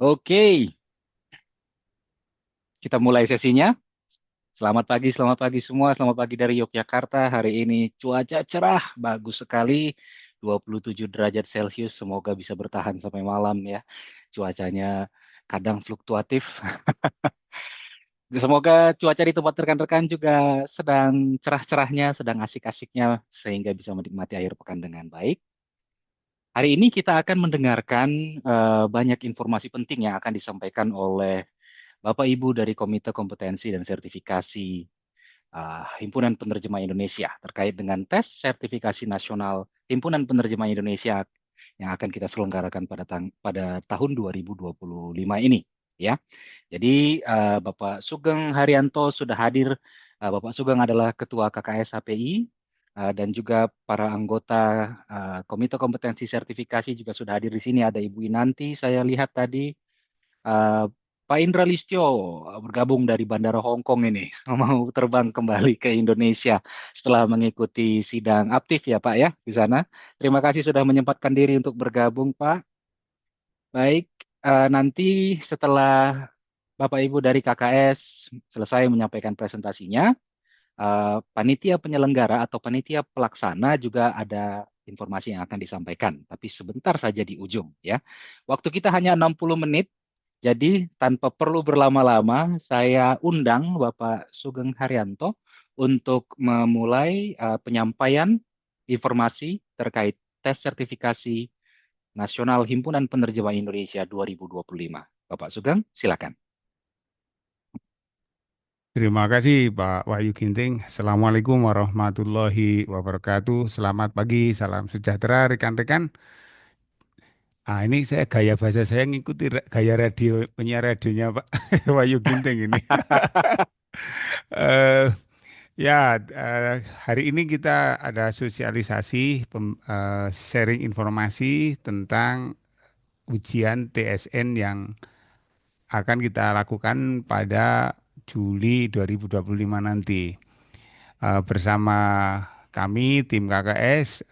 Oke, kita mulai sesinya. Selamat pagi semua. Selamat pagi dari Yogyakarta. Hari ini cuaca cerah, bagus sekali. 27 derajat Celcius. Semoga bisa bertahan sampai malam ya. Cuacanya kadang fluktuatif. Semoga cuaca di tempat rekan-rekan juga sedang cerah-cerahnya, sedang asik-asiknya, sehingga bisa menikmati akhir pekan dengan baik. Hari ini kita akan mendengarkan banyak informasi penting yang akan disampaikan oleh Bapak Ibu dari Komite Kompetensi dan Sertifikasi Himpunan Penerjemah Indonesia terkait dengan tes sertifikasi nasional Himpunan Penerjemah Indonesia yang akan kita selenggarakan pada tahun 2025 ini. Ya, jadi Bapak Sugeng Haryanto sudah hadir. Bapak Sugeng adalah Ketua KKS HPI dan juga para anggota Komite Kompetensi Sertifikasi juga sudah hadir di sini. Ada Ibu Inanti, saya lihat tadi. Eh, Pak Indra Listio bergabung dari Bandara Hong Kong ini, mau terbang kembali ke Indonesia setelah mengikuti sidang aktif ya Pak ya di sana. Terima kasih sudah menyempatkan diri untuk bergabung Pak. Baik, nanti setelah Bapak Ibu dari KKS selesai menyampaikan presentasinya, panitia penyelenggara atau panitia pelaksana juga ada informasi yang akan disampaikan, tapi sebentar saja di ujung ya. Waktu kita hanya 60 menit, jadi tanpa perlu berlama-lama, saya undang Bapak Sugeng Haryanto untuk memulai penyampaian informasi terkait tes sertifikasi nasional Himpunan Penerjemah Indonesia 2025. Bapak Sugeng, silakan. Terima kasih Pak Wahyu Ginting. Assalamualaikum warahmatullahi wabarakatuh. Selamat pagi, salam sejahtera rekan-rekan. Ini saya gaya bahasa saya ngikuti gaya radio penyiar radionya Pak Wahyu Ginting ini. Eh, hari ini kita ada sosialisasi sharing informasi tentang ujian TSN yang akan kita lakukan pada Juli 2025 nanti. Bersama kami tim KKS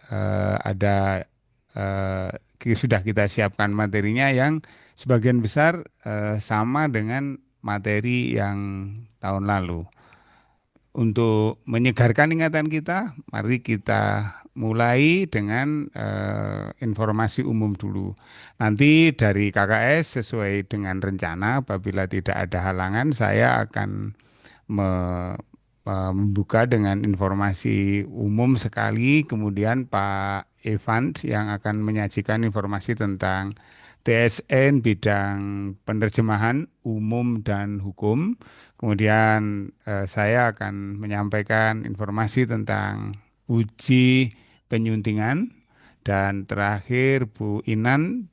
ada sudah kita siapkan materinya yang sebagian besar sama dengan materi yang tahun lalu. Untuk menyegarkan ingatan kita, mari kita mulai dengan informasi umum dulu. Nanti dari KKS sesuai dengan rencana, apabila tidak ada halangan, saya akan membuka dengan informasi umum sekali, kemudian Pak Evans yang akan menyajikan informasi tentang TSN bidang penerjemahan umum dan hukum. Kemudian saya akan menyampaikan informasi tentang uji penyuntingan dan terakhir Bu Inan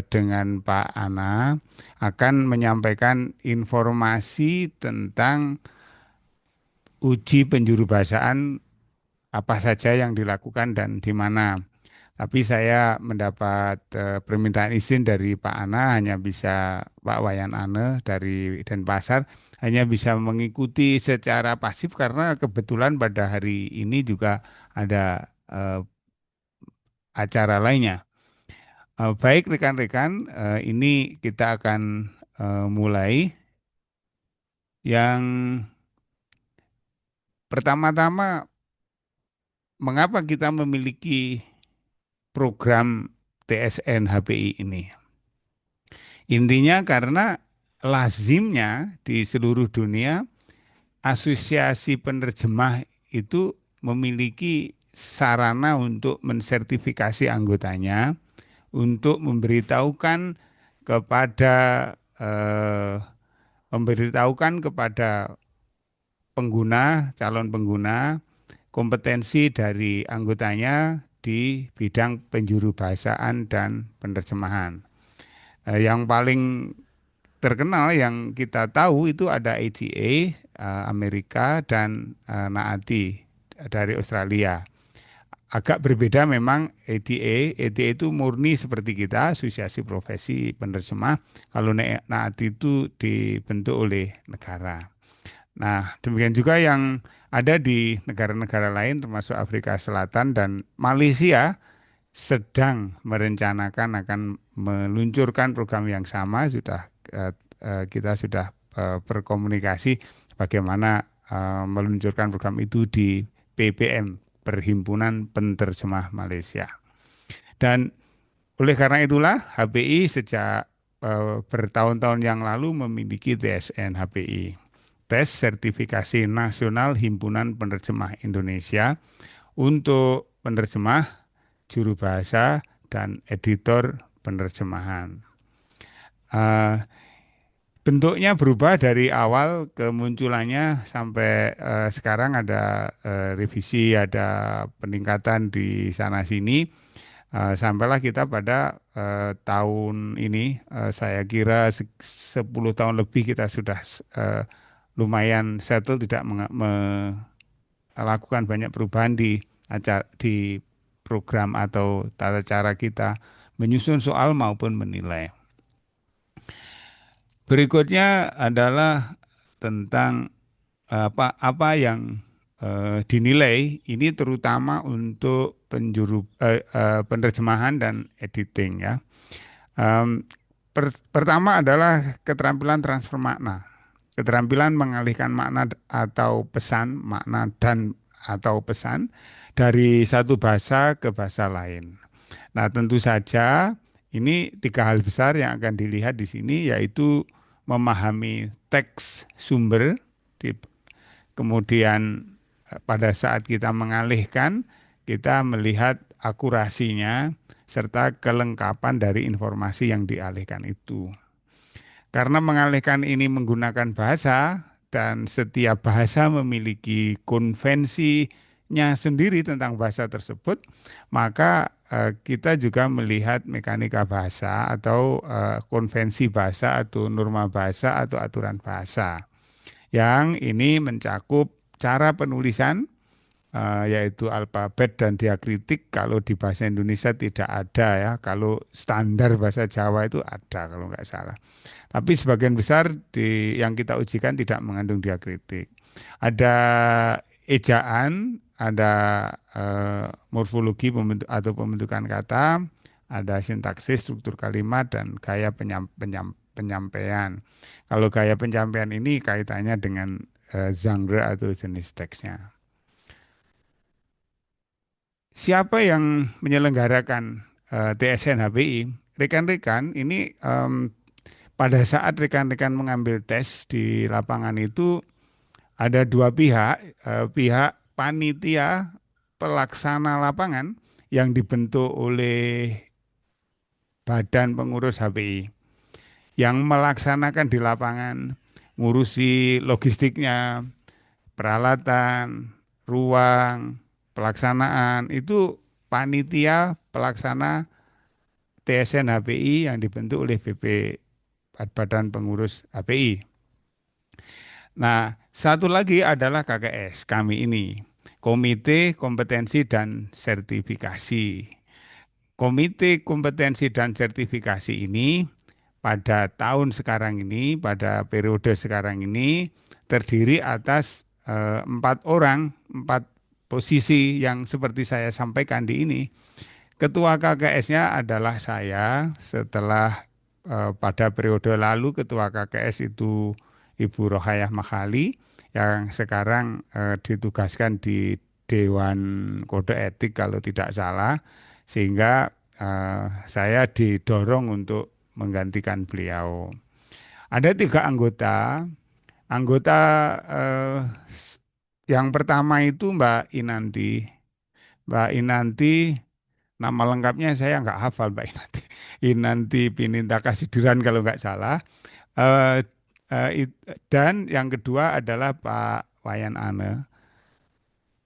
dengan Pak Ana akan menyampaikan informasi tentang uji penjurubahasaan apa saja yang dilakukan dan di mana. Tapi saya mendapat permintaan izin dari Pak Ana, hanya bisa Pak Wayan Ane dari Denpasar, hanya bisa mengikuti secara pasif karena kebetulan pada hari ini juga ada acara lainnya. Baik rekan-rekan, ini kita akan mulai. Yang pertama-tama, mengapa kita memiliki program TSN HPI ini? Intinya karena lazimnya di seluruh dunia asosiasi penerjemah itu memiliki sarana untuk mensertifikasi anggotanya untuk kepada eh, memberitahukan kepada calon pengguna kompetensi dari anggotanya di bidang penjurubahasaan dan penerjemahan. Yang paling terkenal yang kita tahu itu ada ATA Amerika dan NAATI dari Australia. Agak berbeda memang ATA. ATA itu murni seperti kita, Asosiasi Profesi Penerjemah. Kalau NAATI itu dibentuk oleh negara. Nah, demikian juga yang ada di negara-negara lain termasuk Afrika Selatan dan Malaysia sedang merencanakan akan meluncurkan program yang sama, kita sudah berkomunikasi bagaimana meluncurkan program itu di PPM, Perhimpunan Penterjemah Malaysia. Dan oleh karena itulah HPI sejak bertahun-tahun yang lalu memiliki TSN HPI, Tes Sertifikasi Nasional Himpunan Penerjemah Indonesia untuk penerjemah, juru bahasa, dan editor penerjemahan. Eh, Bentuknya berubah dari awal kemunculannya sampai sekarang ada revisi, ada peningkatan di sana sini. Sampailah kita pada tahun ini, saya kira 10 tahun lebih kita sudah lumayan settle, tidak melakukan banyak perubahan di program atau tata cara kita menyusun soal maupun menilai. Berikutnya adalah tentang apa yang dinilai ini terutama untuk penerjemahan dan editing ya. Em, Pertama adalah keterampilan transfer makna. Keterampilan mengalihkan makna atau pesan, makna dan atau pesan dari satu bahasa ke bahasa lain. Nah, tentu saja ini tiga hal besar yang akan dilihat di sini, yaitu memahami teks sumber, kemudian pada saat kita mengalihkan, kita melihat akurasinya serta kelengkapan dari informasi yang dialihkan itu. Karena mengalihkan ini menggunakan bahasa dan setiap bahasa memiliki konvensinya sendiri tentang bahasa tersebut, maka kita juga melihat mekanika bahasa atau konvensi bahasa atau norma bahasa atau aturan bahasa. Yang ini mencakup cara penulisan, yaitu alfabet dan diakritik. Kalau di bahasa Indonesia tidak ada ya, kalau standar bahasa Jawa itu ada kalau nggak salah. Tapi sebagian besar yang kita ujikan tidak mengandung diakritik. Ada ejaan, ada morfologi atau pembentukan kata, ada sintaksis, struktur kalimat, dan gaya penyampaian. Kalau gaya penyampaian ini kaitannya dengan genre atau jenis teksnya. Siapa yang menyelenggarakan TSN HPI? Rekan-rekan ini, pada saat rekan-rekan mengambil tes di lapangan itu ada dua pihak, pihak panitia pelaksana lapangan yang dibentuk oleh Badan Pengurus HPI yang melaksanakan di lapangan, ngurusi logistiknya, peralatan, ruang, pelaksanaan itu panitia pelaksana TSN HPI yang dibentuk oleh Badan Pengurus HPI. Nah, satu lagi adalah KKS kami ini, Komite Kompetensi dan Sertifikasi. Komite Kompetensi dan Sertifikasi ini pada tahun sekarang ini, pada periode sekarang ini terdiri atas 4 orang, 4 posisi yang seperti saya sampaikan di ini. Ketua KKS-nya adalah saya. Setelah pada periode lalu ketua KKS itu Ibu Rohayah Makhali yang sekarang ditugaskan di Dewan Kode Etik kalau tidak salah, sehingga saya didorong untuk menggantikan beliau. Ada 3 anggota. Anggota eh, yang pertama itu Mbak Inanti. Mbak Inanti, nama lengkapnya saya nggak hafal Mbak Inanti. Inanti Pininta Kasideran kalau nggak salah. Eh, dan yang kedua adalah Pak Wayan Ane.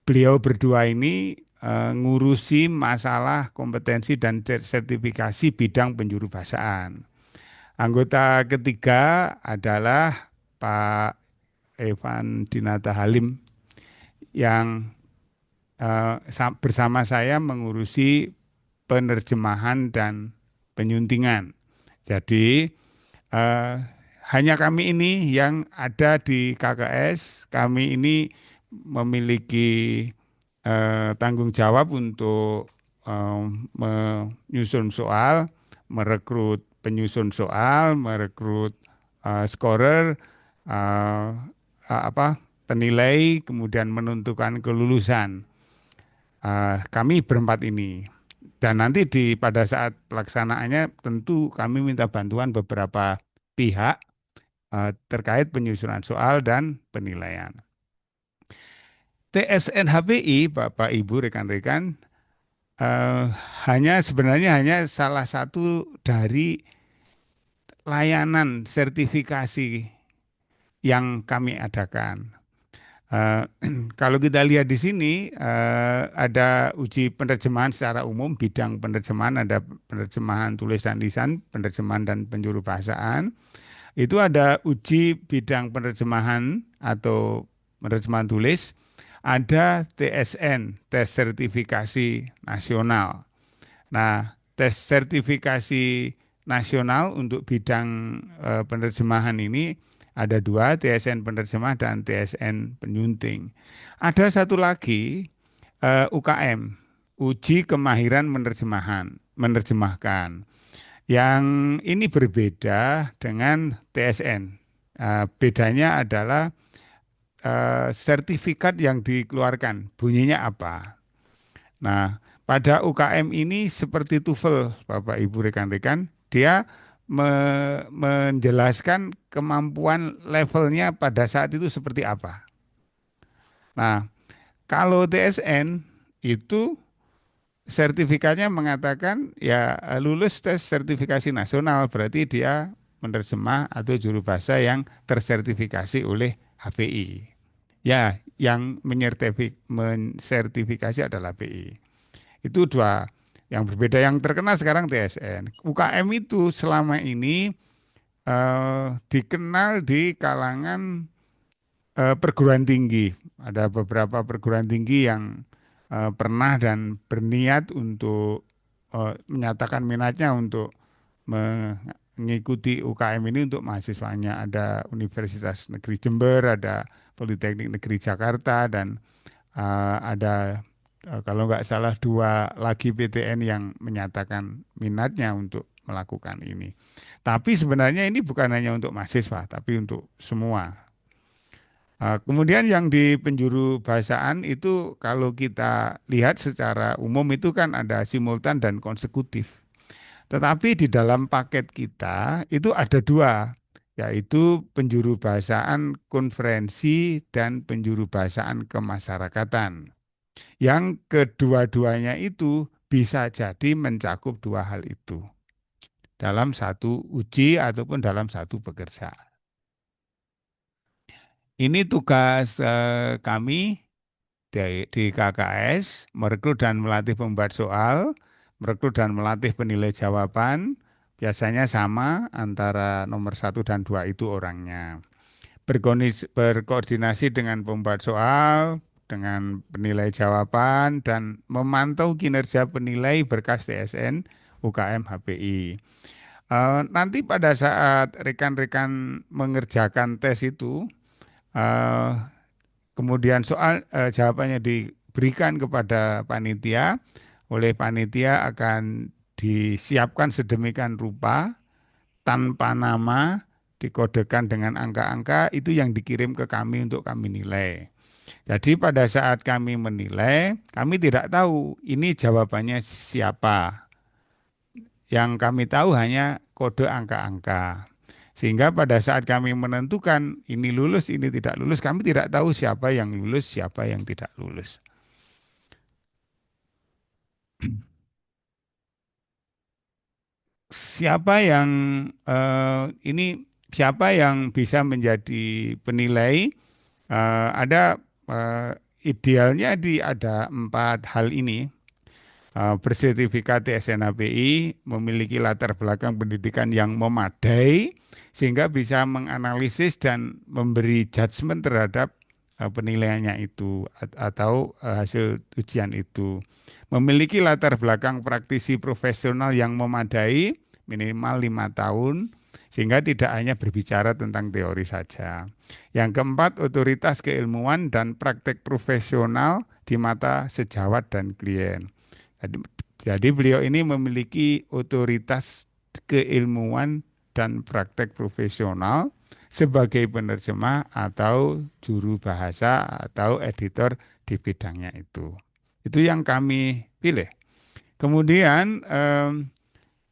Beliau berdua ini ngurusi masalah kompetensi dan sertifikasi bidang penjuru bahasaan. Anggota ketiga adalah Pak Evan Dinata Halim yang bersama saya mengurusi penerjemahan dan penyuntingan. Jadi eh, hanya kami ini yang ada di KKS. Kami ini memiliki tanggung jawab untuk menyusun soal, merekrut penyusun soal, merekrut scorer, eh, penilai, kemudian menentukan kelulusan. Kami berempat ini. Dan nanti pada saat pelaksanaannya tentu kami minta bantuan beberapa pihak terkait penyusunan soal dan penilaian. TSN HPI, Bapak Ibu rekan-rekan, eh, sebenarnya hanya salah satu dari layanan sertifikasi yang kami adakan. Eh, Kalau kita lihat di sini ada uji penerjemahan secara umum, bidang penerjemahan ada penerjemahan tulis dan lisan, penerjemahan dan penjuru bahasaan. Itu ada uji bidang penerjemahan atau penerjemahan tulis, ada TSN, tes sertifikasi nasional. Nah, tes sertifikasi nasional untuk bidang penerjemahan ini ada dua, TSN penerjemah dan TSN penyunting. Ada satu lagi UKM, uji kemahiran menerjemahkan. Yang ini berbeda dengan TSN. Bedanya adalah sertifikat yang dikeluarkan, bunyinya apa? Nah, pada UKM ini seperti TOEFL, Bapak Ibu rekan-rekan, dia menjelaskan kemampuan levelnya pada saat itu seperti apa. Nah, kalau TSN itu sertifikatnya mengatakan ya lulus tes sertifikasi nasional, berarti dia menerjemah atau juru bahasa yang tersertifikasi oleh HPI. Ya, yang mensertifikasi adalah HPI. Itu dua yang berbeda. Yang terkenal sekarang TSN. UKM itu selama ini dikenal di kalangan perguruan tinggi. Ada beberapa perguruan tinggi yang pernah dan berniat untuk menyatakan minatnya untuk mengikuti UKM ini untuk mahasiswanya. Ada Universitas Negeri Jember, ada Politeknik Negeri Jakarta, dan ada kalau nggak salah dua lagi PTN yang menyatakan minatnya untuk melakukan ini. Tapi sebenarnya ini bukan hanya untuk mahasiswa, tapi untuk semua. Kemudian yang di penjuru bahasaan itu kalau kita lihat secara umum itu kan ada simultan dan konsekutif. Tetapi di dalam paket kita itu ada dua, yaitu penjuru bahasaan konferensi dan penjuru bahasaan kemasyarakatan. Yang kedua-duanya itu bisa jadi mencakup dua hal itu dalam satu uji ataupun dalam satu pekerjaan. Ini tugas kami di KKS, merekrut dan melatih pembuat soal, merekrut dan melatih penilai jawaban, biasanya sama antara nomor satu dan dua itu orangnya. Berkoordinasi dengan pembuat soal, dengan penilai jawaban, dan memantau kinerja penilai berkas TSN UKM HPI. Nanti pada saat rekan-rekan mengerjakan tes itu, eh, kemudian soal jawabannya diberikan kepada panitia, oleh panitia akan disiapkan sedemikian rupa tanpa nama, dikodekan dengan angka-angka, itu yang dikirim ke kami untuk kami nilai. Jadi pada saat kami menilai, kami tidak tahu ini jawabannya siapa. Yang kami tahu hanya kode angka-angka. Sehingga pada saat kami menentukan ini lulus, ini tidak lulus, kami tidak tahu siapa yang lulus, siapa yang tidak lulus. Siapa yang siapa yang bisa menjadi penilai? Ada idealnya ada empat hal ini. Bersertifikat TSNAPI, memiliki latar belakang pendidikan yang memadai sehingga bisa menganalisis dan memberi judgement terhadap penilaiannya itu atau hasil ujian itu. Memiliki latar belakang praktisi profesional yang memadai minimal 5 tahun sehingga tidak hanya berbicara tentang teori saja. Yang keempat, otoritas keilmuan dan praktek profesional di mata sejawat dan klien. Jadi, jadi beliau ini memiliki otoritas keilmuan dan praktek profesional sebagai penerjemah atau juru bahasa atau editor di bidangnya itu. Itu yang kami pilih. Kemudian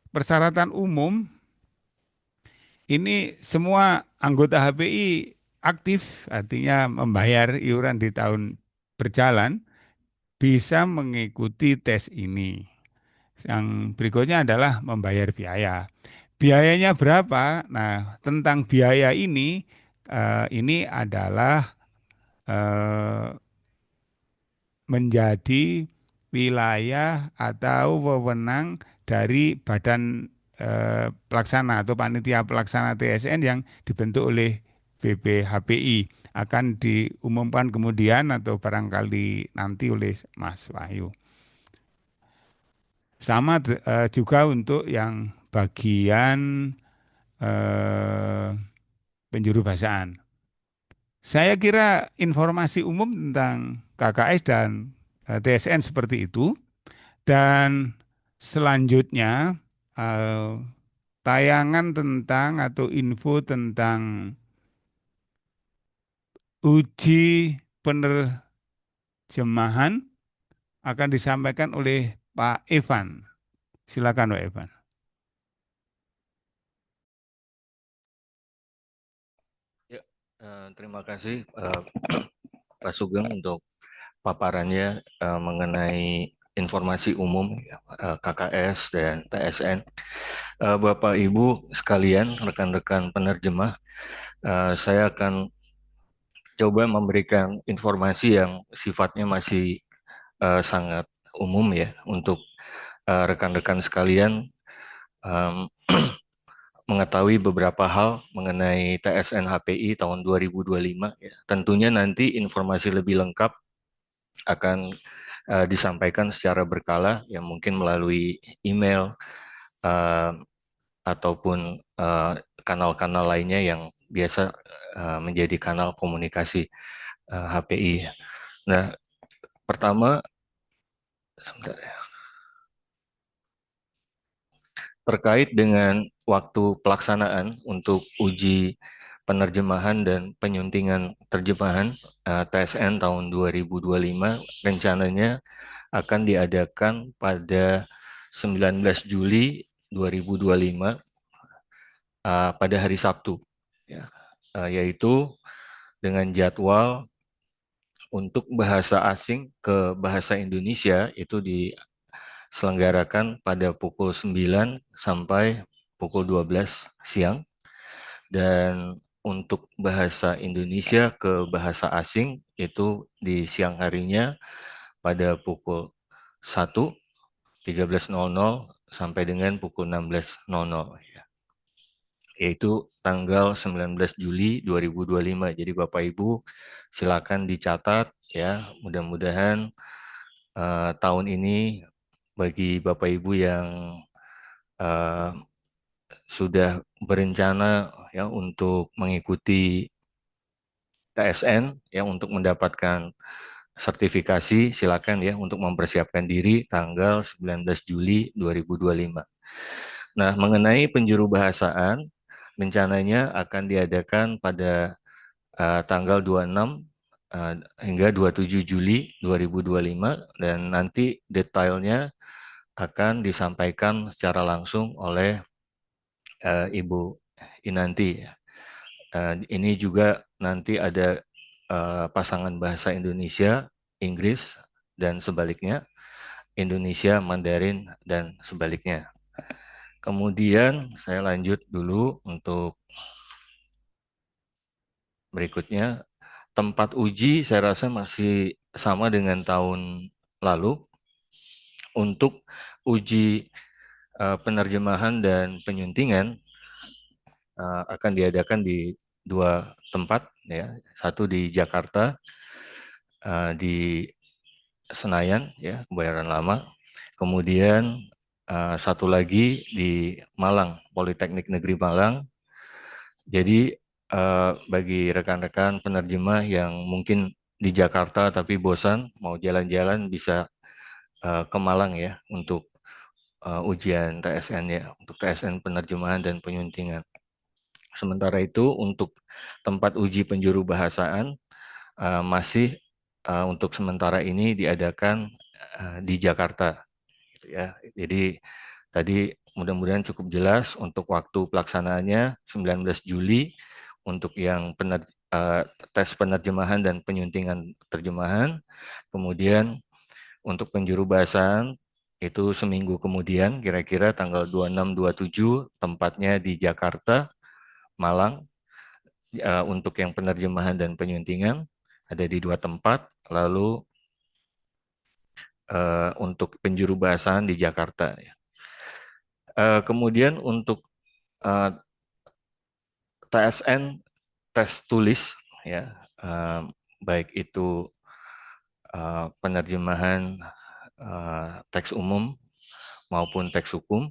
persyaratan umum ini semua anggota HPI aktif, artinya membayar iuran di tahun berjalan, bisa mengikuti tes ini. Yang berikutnya adalah membayar biaya. Biayanya berapa? Nah, tentang biaya ini adalah eh, menjadi wilayah atau wewenang dari badan pelaksana atau panitia pelaksana TSN yang dibentuk oleh BPHPI, akan diumumkan kemudian atau barangkali nanti oleh Mas Wahyu. Sama juga untuk yang bagian eh, penjuru bahasaan. Saya kira informasi umum tentang KKS dan TSN seperti itu. Dan selanjutnya eh, tayangan tentang atau info tentang uji penerjemahan akan disampaikan oleh Pak Evan. Silakan Pak Evan. Ya, terima kasih Pak Sugeng untuk paparannya mengenai informasi umum ya, KKS dan TSN. Bapak Ibu sekalian, rekan-rekan penerjemah, saya akan coba memberikan informasi yang sifatnya masih sangat umum ya untuk rekan-rekan sekalian em, mengetahui beberapa hal mengenai TSN HPI tahun 2025 ya. Tentunya nanti informasi lebih lengkap akan disampaikan secara berkala yang mungkin melalui email uh, ataupun kanal-kanal lainnya yang biasa menjadi kanal komunikasi HPI. Nah, pertama sebentar ya. Terkait dengan waktu pelaksanaan untuk uji penerjemahan dan penyuntingan terjemahan TSN tahun 2025 rencananya akan diadakan pada 19 Juli 2025 pada hari Sabtu, ya, yaitu dengan jadwal untuk bahasa asing ke bahasa Indonesia itu diselenggarakan pada pukul 9 sampai pukul 12 siang, dan untuk bahasa Indonesia ke bahasa asing itu di siang harinya pada pukul 1 13.00 sampai dengan pukul 16.00 ya, yaitu tanggal 19 Juli 2025. Jadi Bapak Ibu silakan dicatat ya. Mudah-mudahan tahun ini bagi Bapak Ibu yang uh, sudah berencana ya untuk mengikuti TSN ya untuk mendapatkan sertifikasi, silakan ya untuk mempersiapkan diri tanggal 19 Juli 2025. Nah, mengenai penjuru bahasaan, rencananya akan diadakan pada tanggal 26 hingga 27 Juli 2025, dan nanti detailnya akan disampaikan secara langsung oleh Ibu Inanti. Ini juga nanti ada pasangan bahasa Indonesia, Inggris, dan sebaliknya, Indonesia, Mandarin, dan sebaliknya. Kemudian saya lanjut dulu untuk berikutnya. Tempat uji saya rasa masih sama dengan tahun lalu. Untuk uji penerjemahan dan penyuntingan akan diadakan di dua tempat ya. Satu di Jakarta, di Senayan ya, Kebayoran Lama. Kemudian satu lagi di Malang, Politeknik Negeri Malang. Jadi bagi rekan-rekan penerjemah yang mungkin di Jakarta tapi bosan mau jalan-jalan bisa ke Malang ya untuk ujian TSN ya, untuk TSN penerjemahan dan penyuntingan. Sementara itu untuk tempat uji penjuru bahasaan masih untuk sementara ini diadakan di Jakarta, gitu ya. Jadi tadi mudah-mudahan cukup jelas untuk waktu pelaksanaannya 19 Juli untuk yang tes penerjemahan dan penyuntingan terjemahan. Kemudian untuk penjuru bahasaan itu seminggu kemudian, kira-kira tanggal 26-27, tempatnya di Jakarta, Malang. Untuk yang penerjemahan dan penyuntingan ada di 2 tempat. Lalu untuk penjuru bahasaan di Jakarta. Kemudian untuk TSN tes tulis ya, baik itu penerjemahan teks umum maupun teks hukum.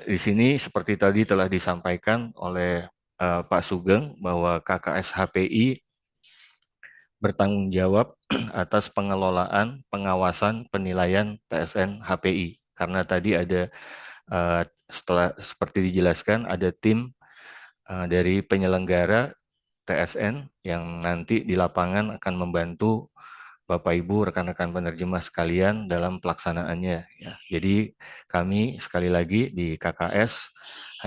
Di sini seperti tadi telah disampaikan oleh Pak Sugeng bahwa KKS HPI bertanggung jawab atas pengelolaan, pengawasan, penilaian TSN HPI. Karena tadi ada setelah seperti dijelaskan ada tim dari penyelenggara TSN yang nanti di lapangan akan membantu Bapak Ibu rekan-rekan penerjemah sekalian dalam pelaksanaannya ya. Jadi kami sekali lagi di KKS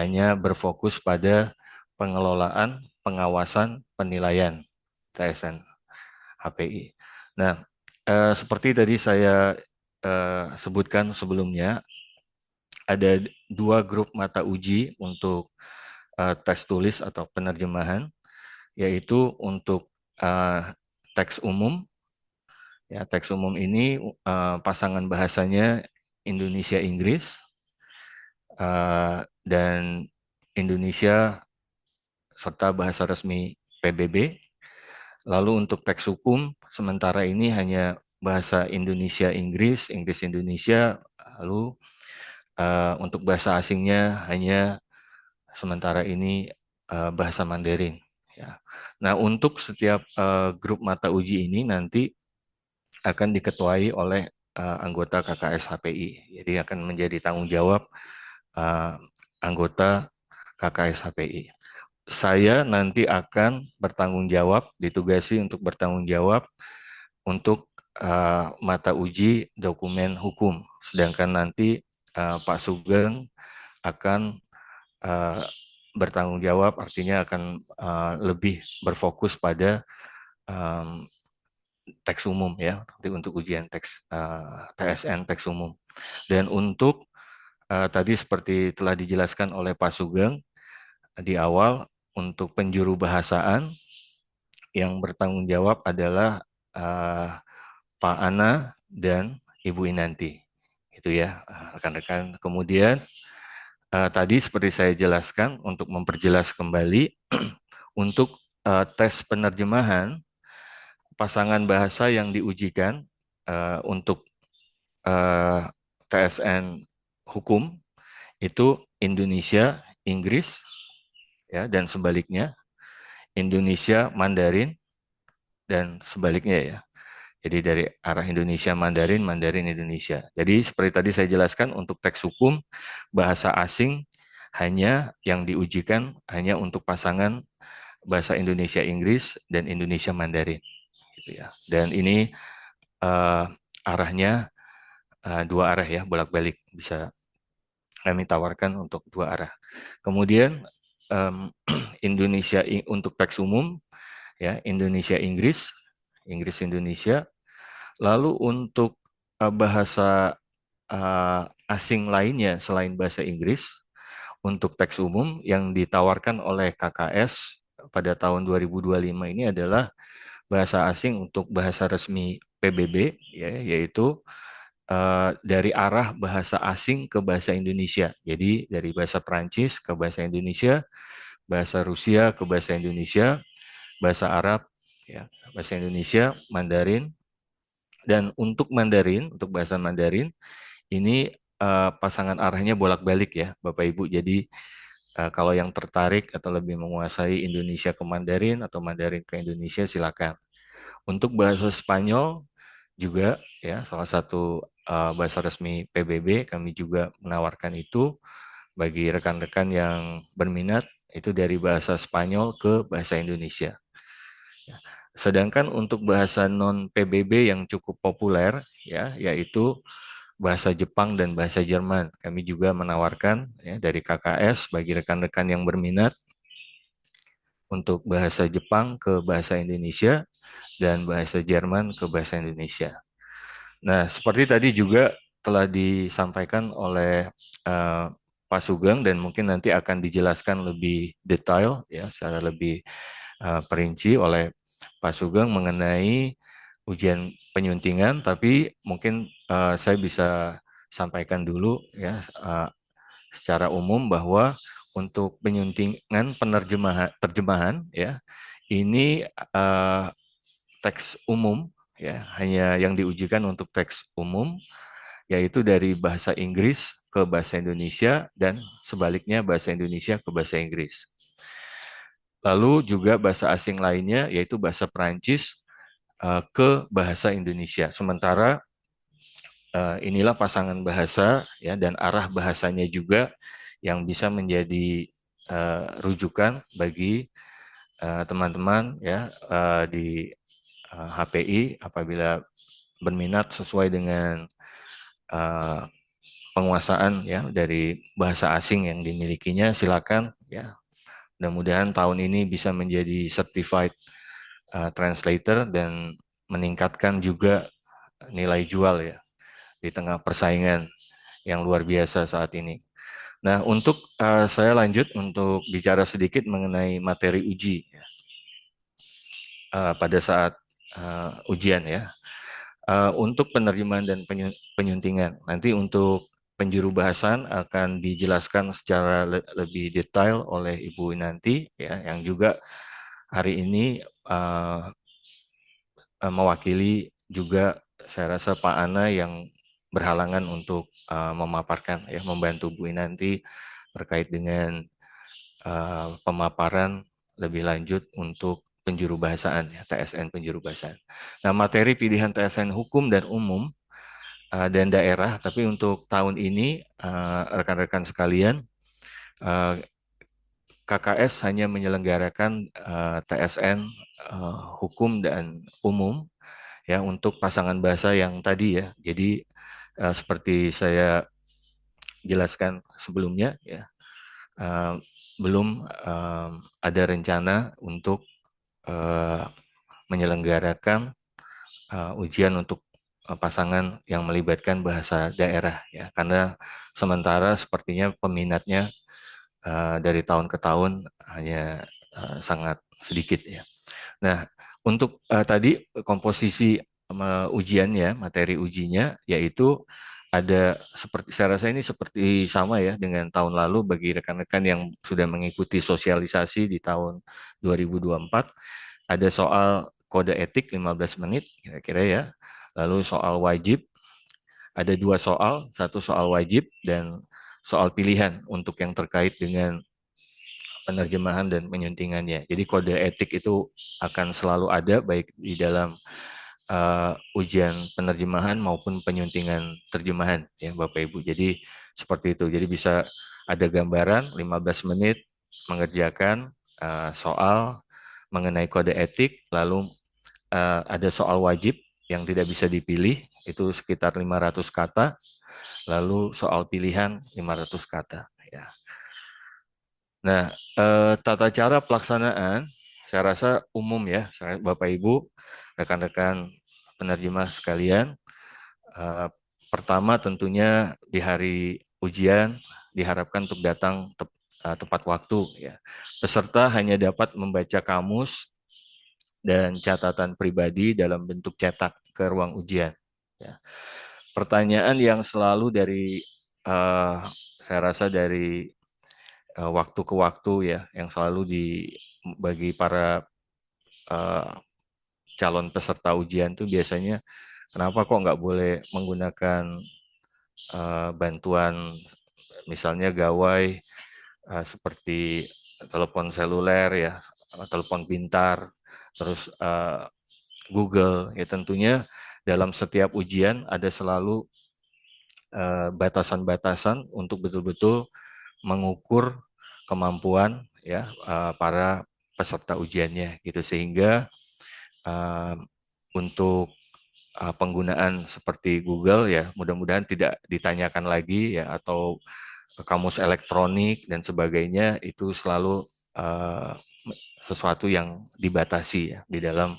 hanya berfokus pada pengelolaan, pengawasan, penilaian TSN HPI. Nah, seperti tadi saya sebutkan sebelumnya, ada 2 grup mata uji untuk tes tulis atau penerjemahan, yaitu untuk teks umum. Ya, teks umum ini pasangan bahasanya Indonesia-Inggris dan Indonesia serta bahasa resmi PBB. Lalu untuk teks hukum sementara ini hanya bahasa Indonesia-Inggris, Inggris-Indonesia. Lalu untuk bahasa asingnya hanya sementara ini bahasa Mandarin. Ya. Nah, untuk setiap grup mata uji ini nanti akan diketuai oleh anggota KKS HPI. Jadi akan menjadi tanggung jawab anggota KKS HPI. Saya nanti akan bertanggung jawab, ditugasi untuk bertanggung jawab untuk mata uji dokumen hukum. Sedangkan nanti Pak Sugeng akan bertanggung jawab, artinya akan lebih berfokus pada teks umum ya, untuk ujian teks TSN teks umum. Dan untuk tadi seperti telah dijelaskan oleh Pak Sugeng di awal, untuk penjuru bahasaan yang bertanggung jawab adalah Pak Ana dan Ibu Inanti. Itu ya, rekan-rekan. Kemudian tadi seperti saya jelaskan untuk memperjelas kembali untuk tes penerjemahan pasangan bahasa yang diujikan untuk TSN hukum itu Indonesia Inggris ya, dan sebaliknya Indonesia Mandarin dan sebaliknya ya. Jadi dari arah Indonesia Mandarin, Mandarin Indonesia. Jadi seperti tadi saya jelaskan untuk teks hukum bahasa asing hanya yang diujikan hanya untuk pasangan bahasa Indonesia Inggris dan Indonesia Mandarin gitu ya. Dan ini arahnya 2 arah ya, bolak-balik, bisa kami tawarkan untuk 2 arah. Kemudian Indonesia untuk teks umum ya, Indonesia Inggris, Inggris Indonesia. Lalu untuk bahasa asing lainnya selain bahasa Inggris, untuk teks umum yang ditawarkan oleh KKS pada tahun 2025 ini adalah bahasa asing untuk bahasa resmi PBB, ya, yaitu dari arah bahasa asing ke bahasa Indonesia. Jadi dari bahasa Perancis ke bahasa Indonesia, bahasa Rusia ke bahasa Indonesia, bahasa Arab, ya, bahasa Indonesia, Mandarin. Dan untuk Mandarin, untuk bahasa Mandarin, ini pasangan arahnya bolak-balik ya, Bapak Ibu. Jadi kalau yang tertarik atau lebih menguasai Indonesia ke Mandarin atau Mandarin ke Indonesia, silakan. Untuk bahasa Spanyol juga ya, salah satu bahasa resmi PBB, kami juga menawarkan itu bagi rekan-rekan yang berminat, itu dari bahasa Spanyol ke bahasa Indonesia. Sedangkan untuk bahasa non PBB yang cukup populer, ya, yaitu bahasa Jepang dan bahasa Jerman, kami juga menawarkan ya, dari KKS bagi rekan-rekan yang berminat untuk bahasa Jepang ke bahasa Indonesia dan bahasa Jerman ke bahasa Indonesia. Nah, seperti tadi juga telah disampaikan oleh uh, Pak Sugeng dan mungkin nanti akan dijelaskan lebih detail ya secara lebih perinci oleh Pak Sugeng mengenai ujian penyuntingan, tapi mungkin saya bisa sampaikan dulu ya secara umum bahwa untuk penyuntingan terjemahan ya ini teks umum ya hanya yang diujikan untuk teks umum yaitu dari bahasa Inggris ke bahasa Indonesia dan sebaliknya bahasa Indonesia ke bahasa Inggris. Lalu juga bahasa asing lainnya yaitu bahasa Perancis ke bahasa Indonesia. Sementara inilah pasangan bahasa ya dan arah bahasanya juga yang bisa menjadi rujukan bagi teman-teman ya di HPI apabila berminat sesuai dengan penguasaan ya dari bahasa asing yang dimilikinya, silakan ya. Mudah-mudahan tahun ini bisa menjadi certified translator dan meningkatkan juga nilai jual ya di tengah persaingan yang luar biasa saat ini. Nah, untuk saya lanjut untuk bicara sedikit mengenai materi uji ya. Pada saat ujian ya. Untuk penerjemahan dan penyuntingan. Nanti untuk penjuru bahasan akan dijelaskan secara lebih detail oleh Ibu Nanti ya, yang juga hari ini mewakili juga saya rasa Pak Ana yang berhalangan untuk memaparkan ya, membantu Bu Nanti terkait dengan pemaparan lebih lanjut untuk penjuru bahasaan ya, TSN penjuru bahasaan. Nah, materi pilihan TSN hukum dan umum dan daerah, tapi untuk tahun ini rekan-rekan sekalian KKS hanya menyelenggarakan TSN hukum dan umum ya untuk pasangan bahasa yang tadi ya. Jadi seperti saya jelaskan sebelumnya ya, belum ada rencana untuk menyelenggarakan ujian untuk pasangan yang melibatkan bahasa daerah ya, karena sementara sepertinya peminatnya dari tahun ke tahun hanya sangat sedikit ya. Nah, untuk tadi komposisi ujiannya, materi ujinya yaitu ada seperti saya rasa ini seperti sama ya dengan tahun lalu bagi rekan-rekan yang sudah mengikuti sosialisasi di tahun 2024 ada soal kode etik 15 menit kira-kira ya. Lalu soal wajib ada 2 soal, satu soal wajib dan soal pilihan untuk yang terkait dengan penerjemahan dan penyuntingannya. Jadi kode etik itu akan selalu ada baik di dalam ujian penerjemahan maupun penyuntingan terjemahan ya Bapak Ibu. Jadi seperti itu. Jadi bisa ada gambaran 15 menit mengerjakan soal mengenai kode etik, lalu ada soal wajib yang tidak bisa dipilih itu sekitar 500 kata, lalu soal pilihan 500 kata ya. Nah, tata cara pelaksanaan saya rasa umum ya, Bapak Ibu, rekan-rekan penerjemah sekalian. Pertama tentunya di hari ujian diharapkan untuk datang tepat waktu ya. Peserta hanya dapat membaca kamus dan catatan pribadi dalam bentuk cetak ke ruang ujian. Ya. Pertanyaan yang selalu dari saya rasa dari waktu ke waktu ya, yang selalu bagi para calon peserta ujian tuh biasanya kenapa kok nggak boleh menggunakan bantuan misalnya gawai seperti telepon seluler ya, telepon pintar, terus Google ya tentunya dalam setiap ujian ada selalu batasan-batasan untuk betul-betul mengukur kemampuan ya para peserta ujiannya gitu, sehingga untuk penggunaan seperti Google ya mudah-mudahan tidak ditanyakan lagi ya, atau kamus elektronik dan sebagainya, itu selalu sesuatu yang dibatasi ya di dalam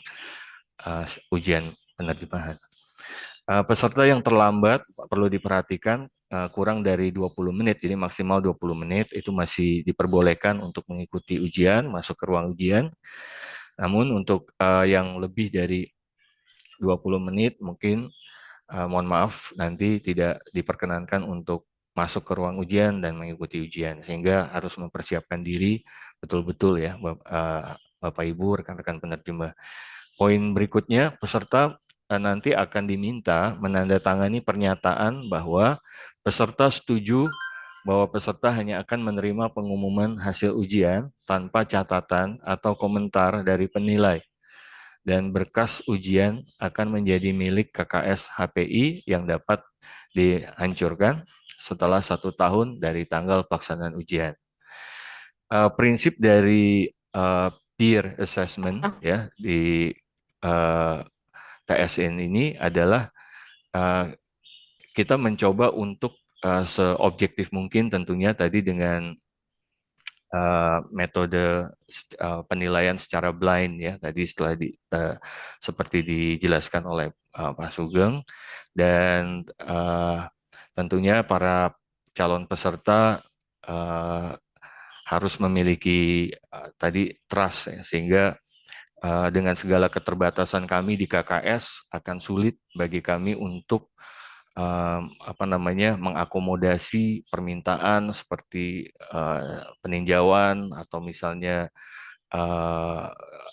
ujian penerjemahan. Peserta yang terlambat perlu diperhatikan kurang dari 20 menit, jadi maksimal 20 menit itu masih diperbolehkan untuk mengikuti ujian, masuk ke ruang ujian. Namun untuk yang lebih dari 20 menit mungkin mohon maaf nanti tidak diperkenankan untuk masuk ke ruang ujian dan mengikuti ujian, sehingga harus mempersiapkan diri betul-betul ya Bapak Ibu, rekan-rekan penerjemah. Poin berikutnya, peserta nanti akan diminta menandatangani pernyataan bahwa peserta setuju bahwa peserta hanya akan menerima pengumuman hasil ujian tanpa catatan atau komentar dari penilai, dan berkas ujian akan menjadi milik KKS HPI yang dapat dihancurkan setelah 1 tahun dari tanggal pelaksanaan ujian. Prinsip dari peer assessment ya di TSN ini adalah kita mencoba untuk seobjektif mungkin tentunya tadi dengan metode penilaian secara blind ya tadi setelah seperti dijelaskan oleh Pak Sugeng, dan tentunya para calon peserta harus memiliki tadi trust ya, sehingga dengan segala keterbatasan kami di KKS akan sulit bagi kami untuk mengakomodasi permintaan seperti peninjauan atau misalnya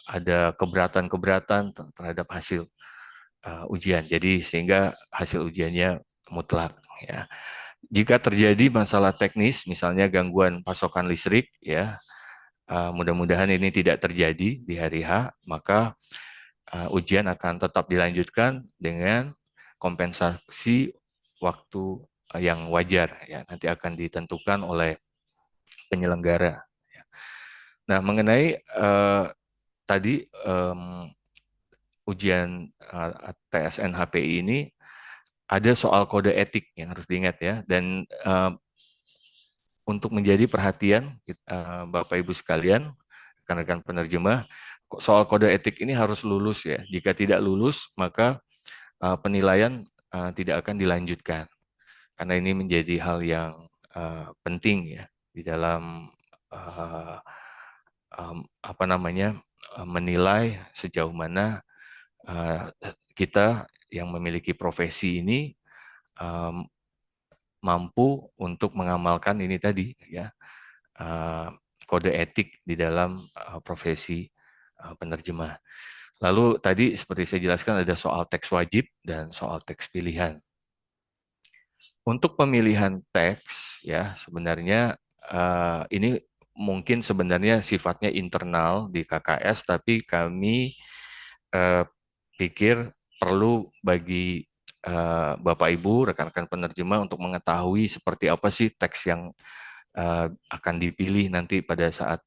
ada keberatan-keberatan terhadap hasil ujian. Jadi sehingga hasil ujiannya mutlak ya. Jika terjadi masalah teknis, misalnya gangguan pasokan listrik ya, mudah-mudahan ini tidak terjadi di hari H, maka ujian akan tetap dilanjutkan dengan kompensasi waktu yang wajar ya, nanti akan ditentukan oleh penyelenggara. Nah, mengenai tadi ujian TSN HPI ini ada soal kode etik yang harus diingat ya, dan untuk menjadi perhatian Bapak Ibu sekalian, rekan-rekan penerjemah, soal kode etik ini harus lulus ya. Jika tidak lulus, maka penilaian tidak akan dilanjutkan. Karena ini menjadi hal yang penting ya di dalam menilai sejauh mana kita yang memiliki profesi ini mampu untuk mengamalkan ini tadi ya, kode etik di dalam profesi penerjemah. Lalu tadi seperti saya jelaskan ada soal teks wajib dan soal teks pilihan. Untuk pemilihan teks ya sebenarnya ini mungkin sebenarnya sifatnya internal di KKS, tapi kami pikir perlu bagi Bapak Ibu rekan-rekan penerjemah untuk mengetahui seperti apa sih teks yang akan dipilih nanti pada saat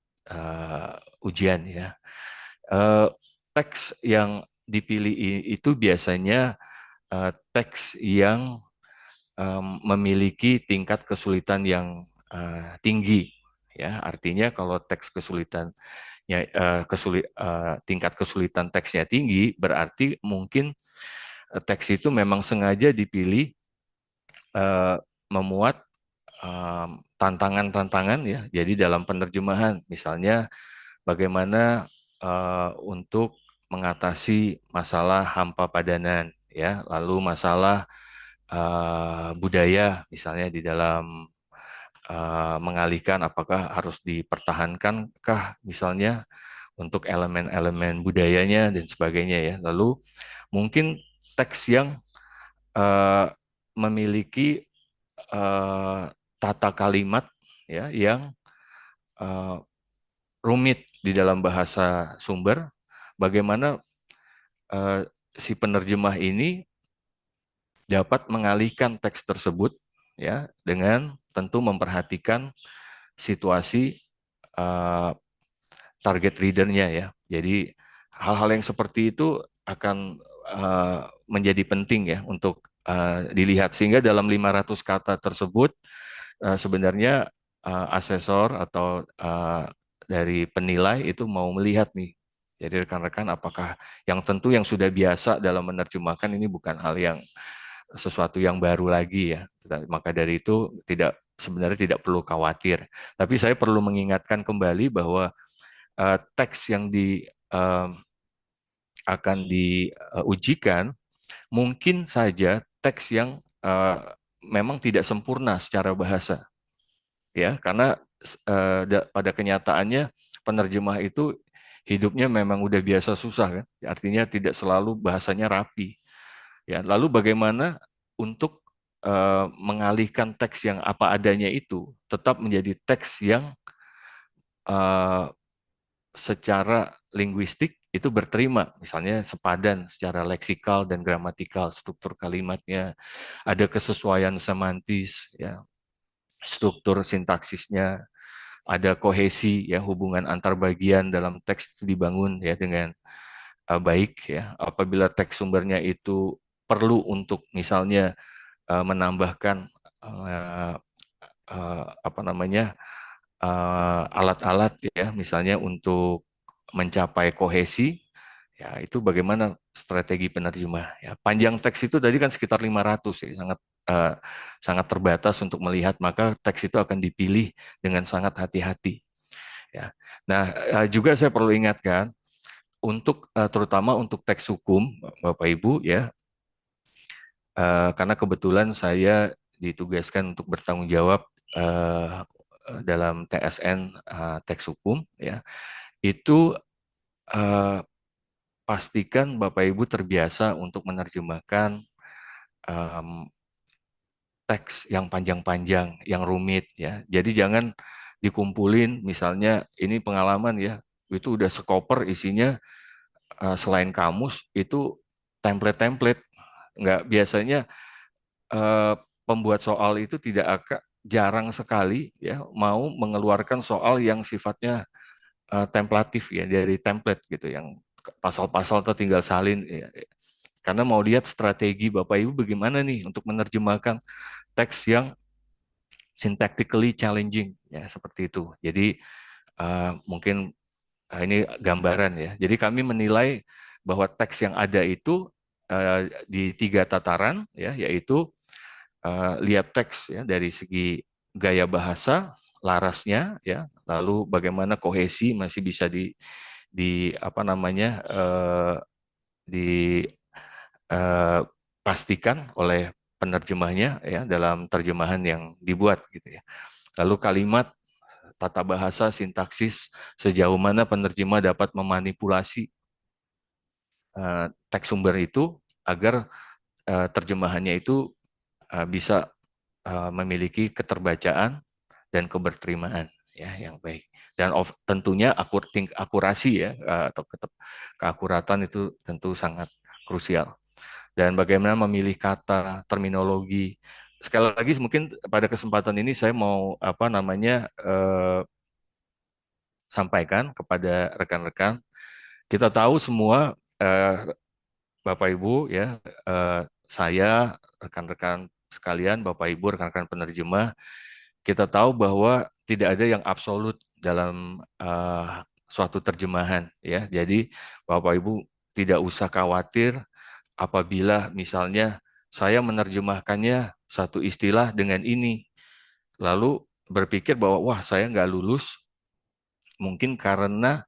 ujian ya. Teks yang dipilih itu biasanya teks yang memiliki tingkat kesulitan yang tinggi ya. Artinya kalau teks kesulitannya tingkat kesulitan teksnya tinggi, berarti mungkin teks itu memang sengaja dipilih memuat tantangan-tantangan ya. Jadi dalam penerjemahan misalnya bagaimana untuk mengatasi masalah hampa padanan ya, lalu masalah budaya misalnya di dalam mengalihkan apakah harus dipertahankankah misalnya untuk elemen-elemen budayanya dan sebagainya ya. Lalu mungkin teks yang memiliki tata kalimat ya yang rumit di dalam bahasa sumber, bagaimana si penerjemah ini dapat mengalihkan teks tersebut ya, dengan tentu memperhatikan situasi uh, target readernya ya. Jadi hal-hal yang seperti itu akan menjadi penting ya untuk dilihat, sehingga dalam 500 kata tersebut sebenarnya asesor atau dari penilai itu mau melihat nih. Jadi rekan-rekan, apakah yang tentu yang sudah biasa dalam menerjemahkan ini bukan hal yang sesuatu yang baru lagi ya. Maka dari itu sebenarnya tidak perlu khawatir. Tapi saya perlu mengingatkan kembali bahwa teks yang akan diujikan mungkin saja teks yang memang tidak sempurna secara bahasa, ya, karena pada kenyataannya penerjemah itu hidupnya memang udah biasa susah kan, artinya tidak selalu bahasanya rapi, ya. Lalu bagaimana untuk mengalihkan teks yang apa adanya itu tetap menjadi teks yang uh, secara linguistik itu berterima, misalnya sepadan secara leksikal dan gramatikal, struktur kalimatnya, ada kesesuaian semantis, ya, struktur sintaksisnya, ada kohesi, ya, hubungan antar bagian dalam teks dibangun ya dengan baik, ya. Apabila teks sumbernya itu perlu untuk misalnya menambahkan apa namanya alat-alat ya, misalnya untuk mencapai kohesi, ya itu bagaimana strategi penerjemah. Ya, panjang teks itu tadi kan sekitar 500 ya, eh, sangat terbatas untuk melihat, maka teks itu akan dipilih dengan sangat hati-hati. Ya. Nah, juga saya perlu ingatkan untuk terutama untuk teks hukum, Bapak Ibu ya, karena kebetulan saya ditugaskan untuk bertanggung jawab eh, dalam TSN teks hukum ya, itu eh, pastikan Bapak Ibu terbiasa untuk menerjemahkan em, teks yang panjang-panjang, yang rumit ya. Jadi jangan dikumpulin, misalnya ini pengalaman ya, itu udah sekoper isinya, selain kamus itu template-template. Nggak, biasanya eh, pembuat soal itu jarang sekali ya mau mengeluarkan soal yang sifatnya templatif ya, dari template gitu, yang pasal-pasal atau tinggal salin ya. Karena mau lihat strategi Bapak Ibu bagaimana nih untuk menerjemahkan teks yang syntactically challenging ya, seperti itu. Jadi mungkin ini gambaran ya. Jadi kami menilai bahwa teks yang ada itu di 3 tataran ya, yaitu lihat teks ya dari segi gaya bahasa, larasnya ya, lalu bagaimana kohesi masih bisa di apa namanya dipastikan oleh penerjemahnya ya dalam terjemahan yang dibuat gitu ya. Lalu kalimat, tata bahasa, sintaksis, sejauh mana penerjemah dapat memanipulasi teks sumber itu agar terjemahannya itu bisa memiliki keterbacaan dan keberterimaan ya yang baik. Dan tentunya akurasi ya, atau keakuratan itu tentu sangat krusial. Dan bagaimana memilih kata, terminologi. Sekali lagi mungkin pada kesempatan ini saya mau apa namanya sampaikan kepada rekan-rekan. Kita tahu semua, Bapak Ibu ya, saya, rekan-rekan sekalian, Bapak Ibu, rekan-rekan penerjemah, kita tahu bahwa tidak ada yang absolut dalam suatu terjemahan ya. Jadi Bapak Ibu tidak usah khawatir apabila misalnya saya menerjemahkannya satu istilah dengan ini, lalu berpikir bahwa wah saya nggak lulus, mungkin karena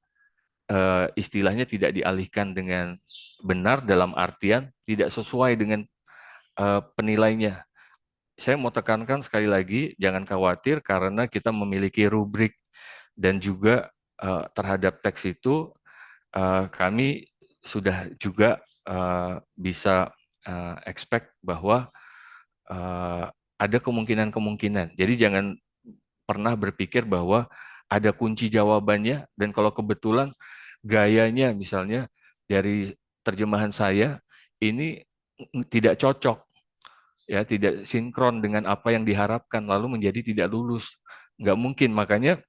istilahnya tidak dialihkan dengan benar, dalam artian tidak sesuai dengan penilainya. Saya mau tekankan sekali lagi, jangan khawatir karena kita memiliki rubrik dan juga terhadap teks itu kami sudah juga bisa expect bahwa ada kemungkinan-kemungkinan. Jadi jangan pernah berpikir bahwa ada kunci jawabannya, dan kalau kebetulan gayanya misalnya dari terjemahan saya ini tidak cocok, ya tidak sinkron dengan apa yang diharapkan, lalu menjadi tidak lulus. Nggak mungkin, makanya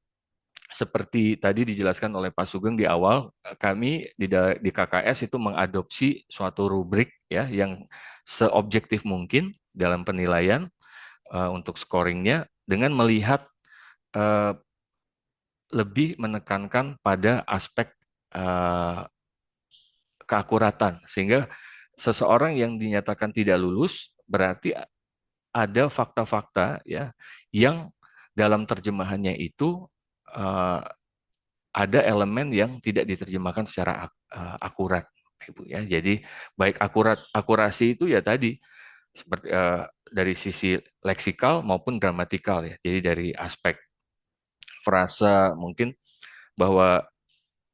seperti tadi dijelaskan oleh Pak Sugeng di awal, kami di KKS itu mengadopsi suatu rubrik ya yang seobjektif mungkin dalam penilaian untuk scoringnya dengan melihat eh, lebih menekankan pada aspek eh, keakuratan, sehingga seseorang yang dinyatakan tidak lulus berarti ada fakta-fakta ya yang dalam terjemahannya itu eh, ada elemen yang tidak diterjemahkan secara akurat, Ibu ya. Jadi baik akurasi itu ya tadi seperti dari sisi leksikal maupun gramatikal ya. Jadi dari aspek frasa mungkin bahwa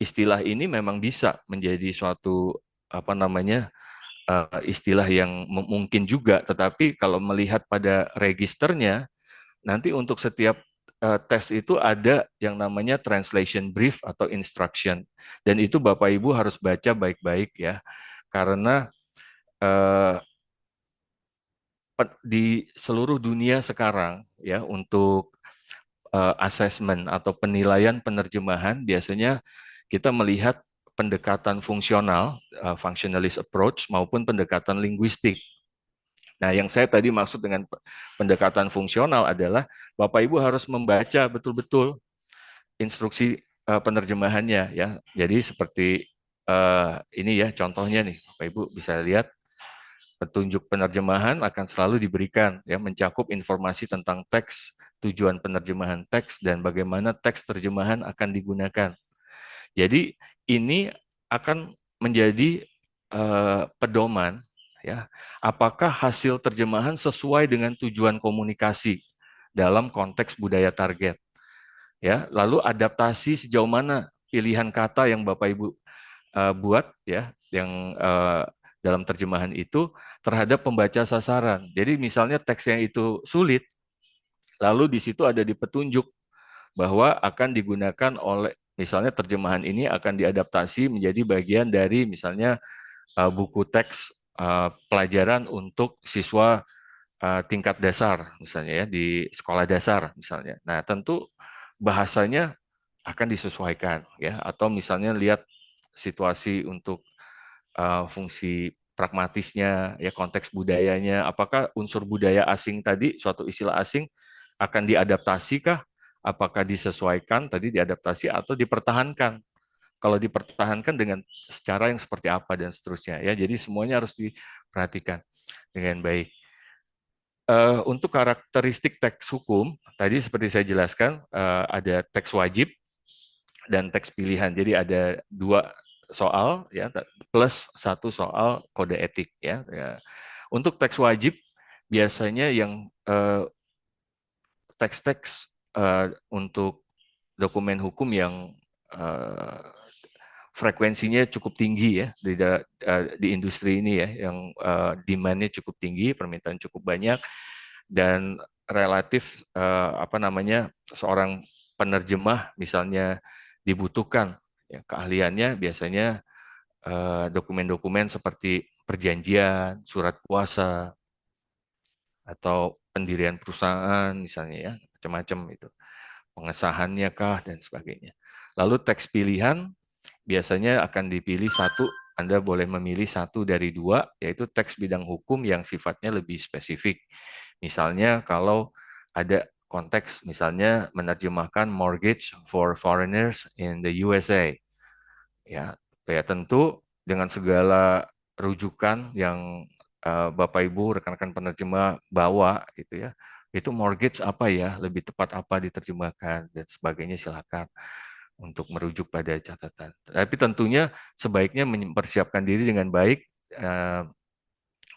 istilah ini memang bisa menjadi suatu apa namanya istilah yang mungkin juga, tetapi kalau melihat pada registernya nanti untuk setiap tes itu ada yang namanya translation brief atau instruction, dan itu Bapak Ibu harus baca baik-baik ya, karena eh, di seluruh dunia sekarang ya untuk assessment atau penilaian penerjemahan biasanya kita melihat pendekatan fungsional, functionalist approach maupun pendekatan linguistik. Nah, yang saya tadi maksud dengan pendekatan fungsional adalah Bapak Ibu harus membaca betul-betul instruksi penerjemahannya ya. Jadi seperti ini ya contohnya nih, Bapak Ibu bisa lihat petunjuk penerjemahan akan selalu diberikan ya mencakup informasi tentang teks, tujuan penerjemahan teks dan bagaimana teks terjemahan akan digunakan. Jadi ini akan menjadi pedoman ya, apakah hasil terjemahan sesuai dengan tujuan komunikasi dalam konteks budaya target. Ya, lalu adaptasi sejauh mana pilihan kata yang Bapak Ibu buat ya, yang dalam terjemahan itu terhadap pembaca sasaran. Jadi misalnya teks yang itu sulit, lalu di situ ada di petunjuk bahwa akan digunakan oleh misalnya terjemahan ini akan diadaptasi menjadi bagian dari misalnya buku teks pelajaran untuk siswa tingkat dasar misalnya ya di sekolah dasar misalnya. Nah, tentu bahasanya akan disesuaikan ya, atau misalnya lihat situasi untuk fungsi pragmatisnya ya, konteks budayanya, apakah unsur budaya asing tadi suatu istilah asing akan diadaptasi kah, apakah disesuaikan tadi diadaptasi atau dipertahankan, kalau dipertahankan dengan secara yang seperti apa dan seterusnya ya. Jadi semuanya harus diperhatikan dengan baik. Untuk karakteristik teks hukum tadi seperti saya jelaskan ada teks wajib dan teks pilihan. Jadi ada 2 soal ya plus 1 soal kode etik ya. Untuk teks wajib biasanya yang teks-teks untuk dokumen hukum yang uh, frekuensinya cukup tinggi ya di industri ini ya, yang demand-nya cukup tinggi, permintaan cukup banyak, dan relatif apa namanya seorang penerjemah misalnya dibutuhkan ya, keahliannya biasanya dokumen-dokumen seperti perjanjian, surat kuasa, atau pendirian perusahaan misalnya ya, macam-macam itu. Pengesahannya kah dan sebagainya. Lalu teks pilihan biasanya akan dipilih satu, Anda boleh memilih satu dari 2, yaitu teks bidang hukum yang sifatnya lebih spesifik. Misalnya kalau ada konteks misalnya menerjemahkan mortgage for foreigners in the USA. Ya, ya tentu dengan segala rujukan yang Bapak Ibu rekan-rekan penerjemah bawa gitu ya. Itu mortgage apa ya, lebih tepat apa diterjemahkan dan sebagainya, silakan untuk merujuk pada catatan. Tapi tentunya sebaiknya mempersiapkan diri dengan baik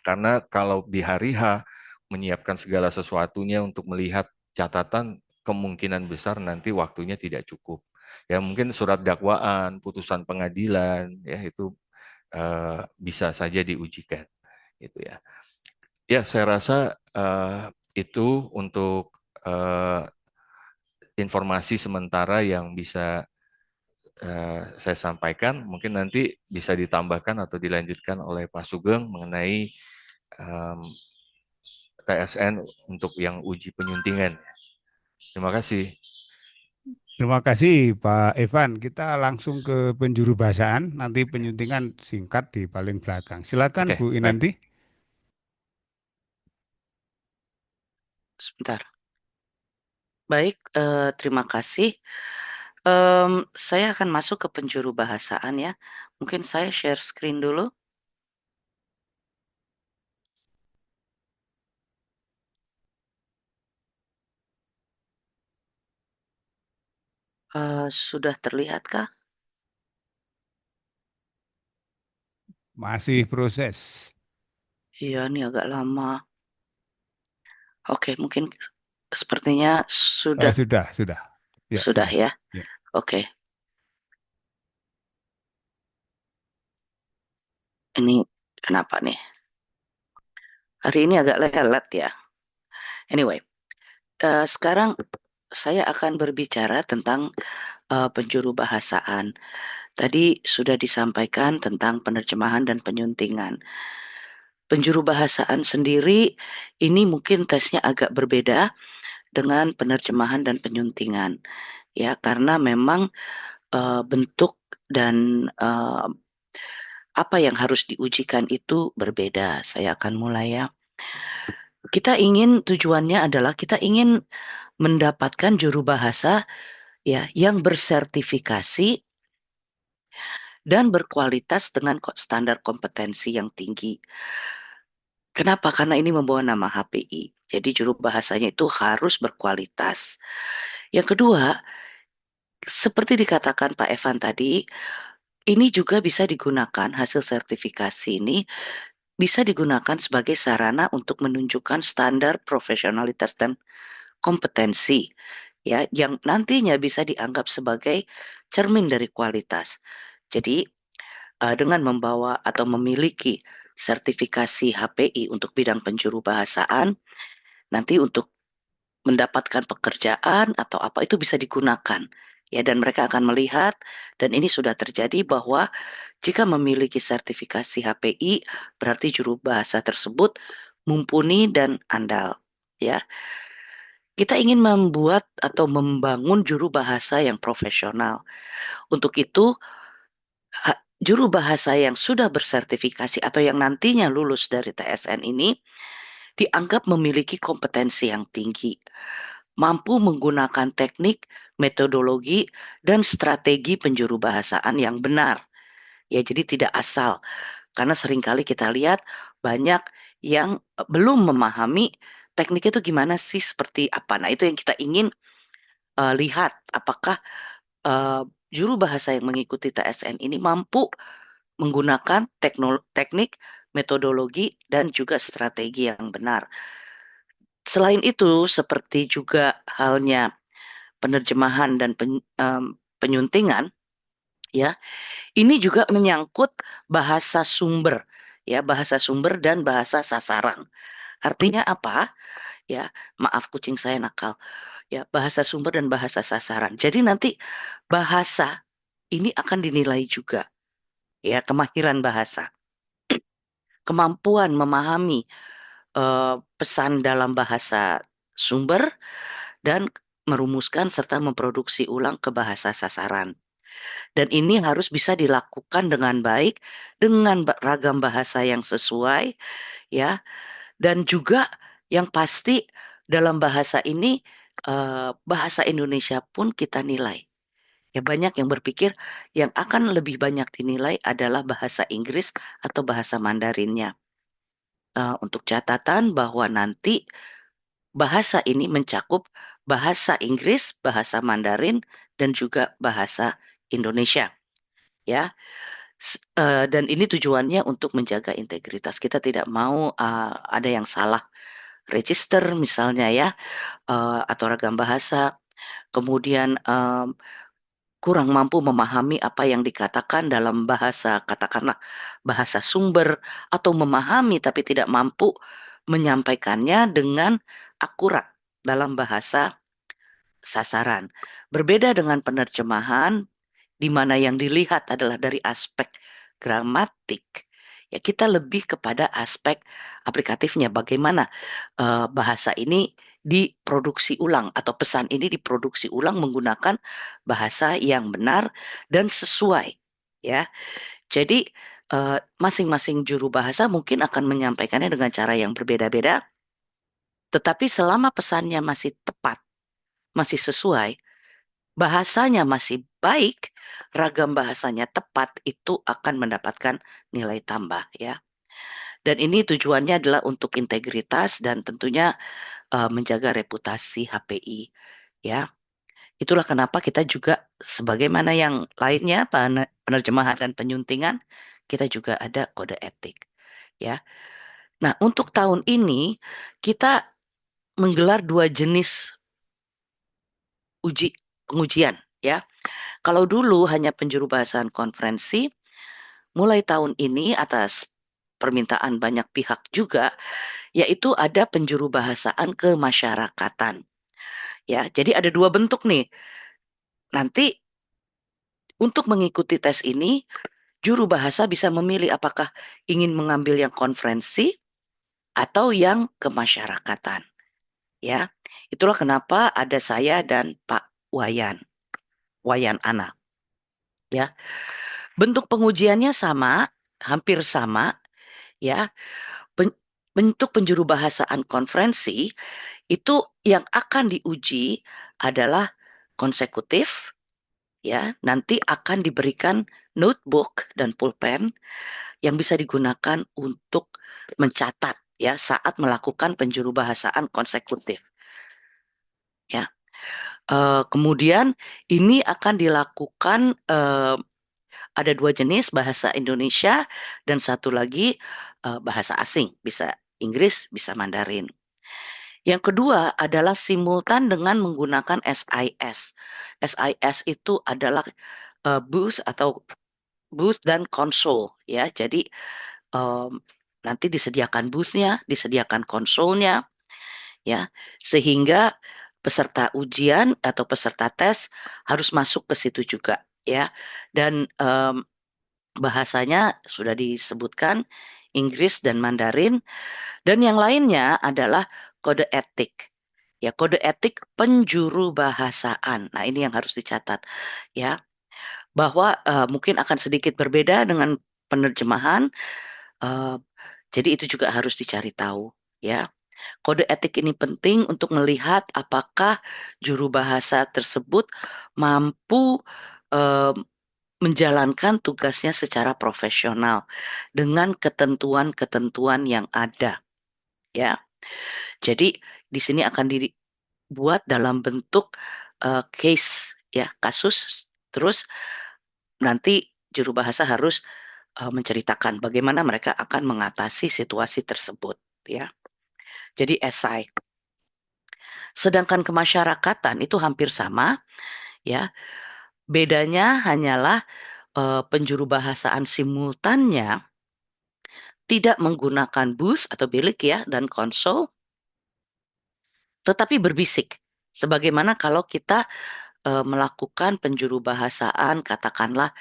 karena kalau di hari H menyiapkan segala sesuatunya untuk melihat catatan, kemungkinan besar nanti waktunya tidak cukup. Ya mungkin surat dakwaan, putusan pengadilan, ya itu bisa saja diujikan, gitu ya. Ya saya rasa itu untuk informasi sementara yang bisa saya sampaikan. Mungkin nanti bisa ditambahkan atau dilanjutkan oleh Pak Sugeng mengenai TSN untuk yang uji penyuntingan. Terima kasih. Terima kasih Pak Evan. Kita langsung ke penjuru bahasaan. Nanti penyuntingan singkat di paling belakang. Silakan Oke, Bu baik. Inanti. Sebentar. Baik, terima kasih. Saya akan masuk ke penjuru bahasaan ya. Mungkin saya share screen dulu. Sudah terlihatkah? Masih proses. Iya, ini agak lama. Oke, mungkin sepertinya sudah Sudah. Ya, sudah sudah. ya. Ya. Oke, ini kenapa nih? Hari ini agak lelet ya. Anyway, sekarang saya akan berbicara tentang penjuru bahasaan. Tadi sudah disampaikan tentang penerjemahan dan penyuntingan. Penjuru bahasaan sendiri ini mungkin tesnya agak berbeda dengan penerjemahan dan penyuntingan ya, karena memang bentuk dan apa yang harus diujikan itu berbeda. Saya akan mulai ya. Tujuannya adalah kita ingin mendapatkan juru bahasa ya yang bersertifikasi dan berkualitas dengan standar kompetensi yang tinggi. Kenapa? Karena ini membawa nama HPI. Jadi juru bahasanya itu harus berkualitas. Yang kedua, seperti dikatakan Pak Evan tadi, ini juga bisa digunakan, hasil sertifikasi ini bisa digunakan sebagai sarana untuk menunjukkan standar profesionalitas dan kompetensi ya yang nantinya bisa dianggap sebagai cermin dari kualitas. Jadi dengan membawa atau memiliki sertifikasi HPI untuk bidang penjuru bahasaan, nanti untuk mendapatkan pekerjaan atau apa itu bisa digunakan ya, dan mereka akan melihat, dan ini sudah terjadi, bahwa jika memiliki sertifikasi HPI berarti juru bahasa tersebut mumpuni dan andal ya. Kita ingin membuat atau membangun juru bahasa yang profesional. Untuk itu juru bahasa yang sudah bersertifikasi atau yang nantinya lulus dari TSN ini dianggap memiliki kompetensi yang tinggi, mampu menggunakan teknik, metodologi, dan strategi penjuru bahasaan yang benar. Ya, jadi tidak asal. Karena seringkali kita lihat banyak yang belum memahami teknik itu gimana sih, seperti apa. Nah, itu yang kita ingin lihat, apakah juru bahasa yang mengikuti TSN ini mampu menggunakan teknik, metodologi, dan juga strategi yang benar. Selain itu, seperti juga halnya penerjemahan dan penyuntingan, ya, ini juga menyangkut bahasa sumber, ya, bahasa sumber dan bahasa sasaran. Artinya apa? Ya, maaf kucing saya nakal. Ya, bahasa sumber dan bahasa sasaran. Jadi nanti bahasa ini akan dinilai juga, ya, kemahiran bahasa, kemampuan memahami pesan dalam bahasa sumber dan merumuskan serta memproduksi ulang ke bahasa sasaran. Dan ini harus bisa dilakukan dengan baik dengan ragam bahasa yang sesuai ya, dan juga yang pasti dalam bahasa ini bahasa Indonesia pun kita nilai. Ya, banyak yang berpikir yang akan lebih banyak dinilai adalah bahasa Inggris atau bahasa Mandarinnya. Untuk catatan bahwa nanti bahasa ini mencakup bahasa Inggris, bahasa Mandarin, dan juga bahasa Indonesia. Ya, dan ini tujuannya untuk menjaga integritas. Kita tidak mau ada yang salah register misalnya ya, atau ragam bahasa. Kemudian kurang mampu memahami apa yang dikatakan dalam bahasa, katakanlah bahasa sumber, atau memahami tapi tidak mampu menyampaikannya dengan akurat dalam bahasa sasaran. Berbeda dengan penerjemahan, di mana yang dilihat adalah dari aspek gramatik, Ya, kita lebih kepada aspek aplikatifnya, bagaimana bahasa ini diproduksi ulang atau pesan ini diproduksi ulang menggunakan bahasa yang benar dan sesuai. Ya, jadi masing-masing juru bahasa mungkin akan menyampaikannya dengan cara yang berbeda-beda, tetapi selama pesannya masih tepat, masih sesuai, bahasanya masih baik, ragam bahasanya tepat, itu akan mendapatkan nilai tambah ya. Dan ini tujuannya adalah untuk integritas dan tentunya menjaga reputasi HPI ya. Itulah kenapa kita juga sebagaimana yang lainnya penerjemahan dan penyuntingan, kita juga ada kode etik ya. Nah, untuk tahun ini kita menggelar 2 jenis pengujian ya. Kalau dulu hanya penjuru bahasaan konferensi, mulai tahun ini atas permintaan banyak pihak juga, yaitu ada penjuru bahasaan kemasyarakatan. Ya, jadi ada 2 bentuk nih. Nanti untuk mengikuti tes ini, juru bahasa bisa memilih apakah ingin mengambil yang konferensi atau yang kemasyarakatan. Ya, itulah kenapa ada saya dan Pak Wayan Ana. Ya, bentuk pengujiannya sama, hampir sama. Ya, bentuk penjuru bahasaan konferensi itu yang akan diuji adalah konsekutif. Ya, nanti akan diberikan notebook dan pulpen yang bisa digunakan untuk mencatat ya saat melakukan penjuru bahasaan konsekutif. Ya, kemudian ini akan dilakukan ada 2 jenis, bahasa Indonesia dan satu lagi bahasa asing, bisa Inggris, bisa Mandarin. Yang kedua adalah simultan dengan menggunakan SIS. SIS itu adalah booth dan konsol ya. Jadi nanti disediakan booth-nya, disediakan konsolnya ya, sehingga peserta ujian atau peserta tes harus masuk ke situ juga ya. Dan bahasanya sudah disebutkan Inggris dan Mandarin, dan yang lainnya adalah kode etik. Ya, kode etik penjuru bahasaan. Nah, ini yang harus dicatat ya, bahwa mungkin akan sedikit berbeda dengan penerjemahan. Jadi itu juga harus dicari tahu ya. Kode etik ini penting untuk melihat apakah juru bahasa tersebut mampu menjalankan tugasnya secara profesional dengan ketentuan-ketentuan yang ada ya. Jadi di sini akan dibuat dalam bentuk case ya, kasus, terus nanti juru bahasa harus menceritakan bagaimana mereka akan mengatasi situasi tersebut ya. Jadi esai. Sedangkan kemasyarakatan itu hampir sama ya. Bedanya hanyalah penjuru bahasaan simultannya tidak menggunakan booth atau bilik ya dan konsol, tetapi berbisik. Sebagaimana kalau kita melakukan penjuru bahasaan katakanlah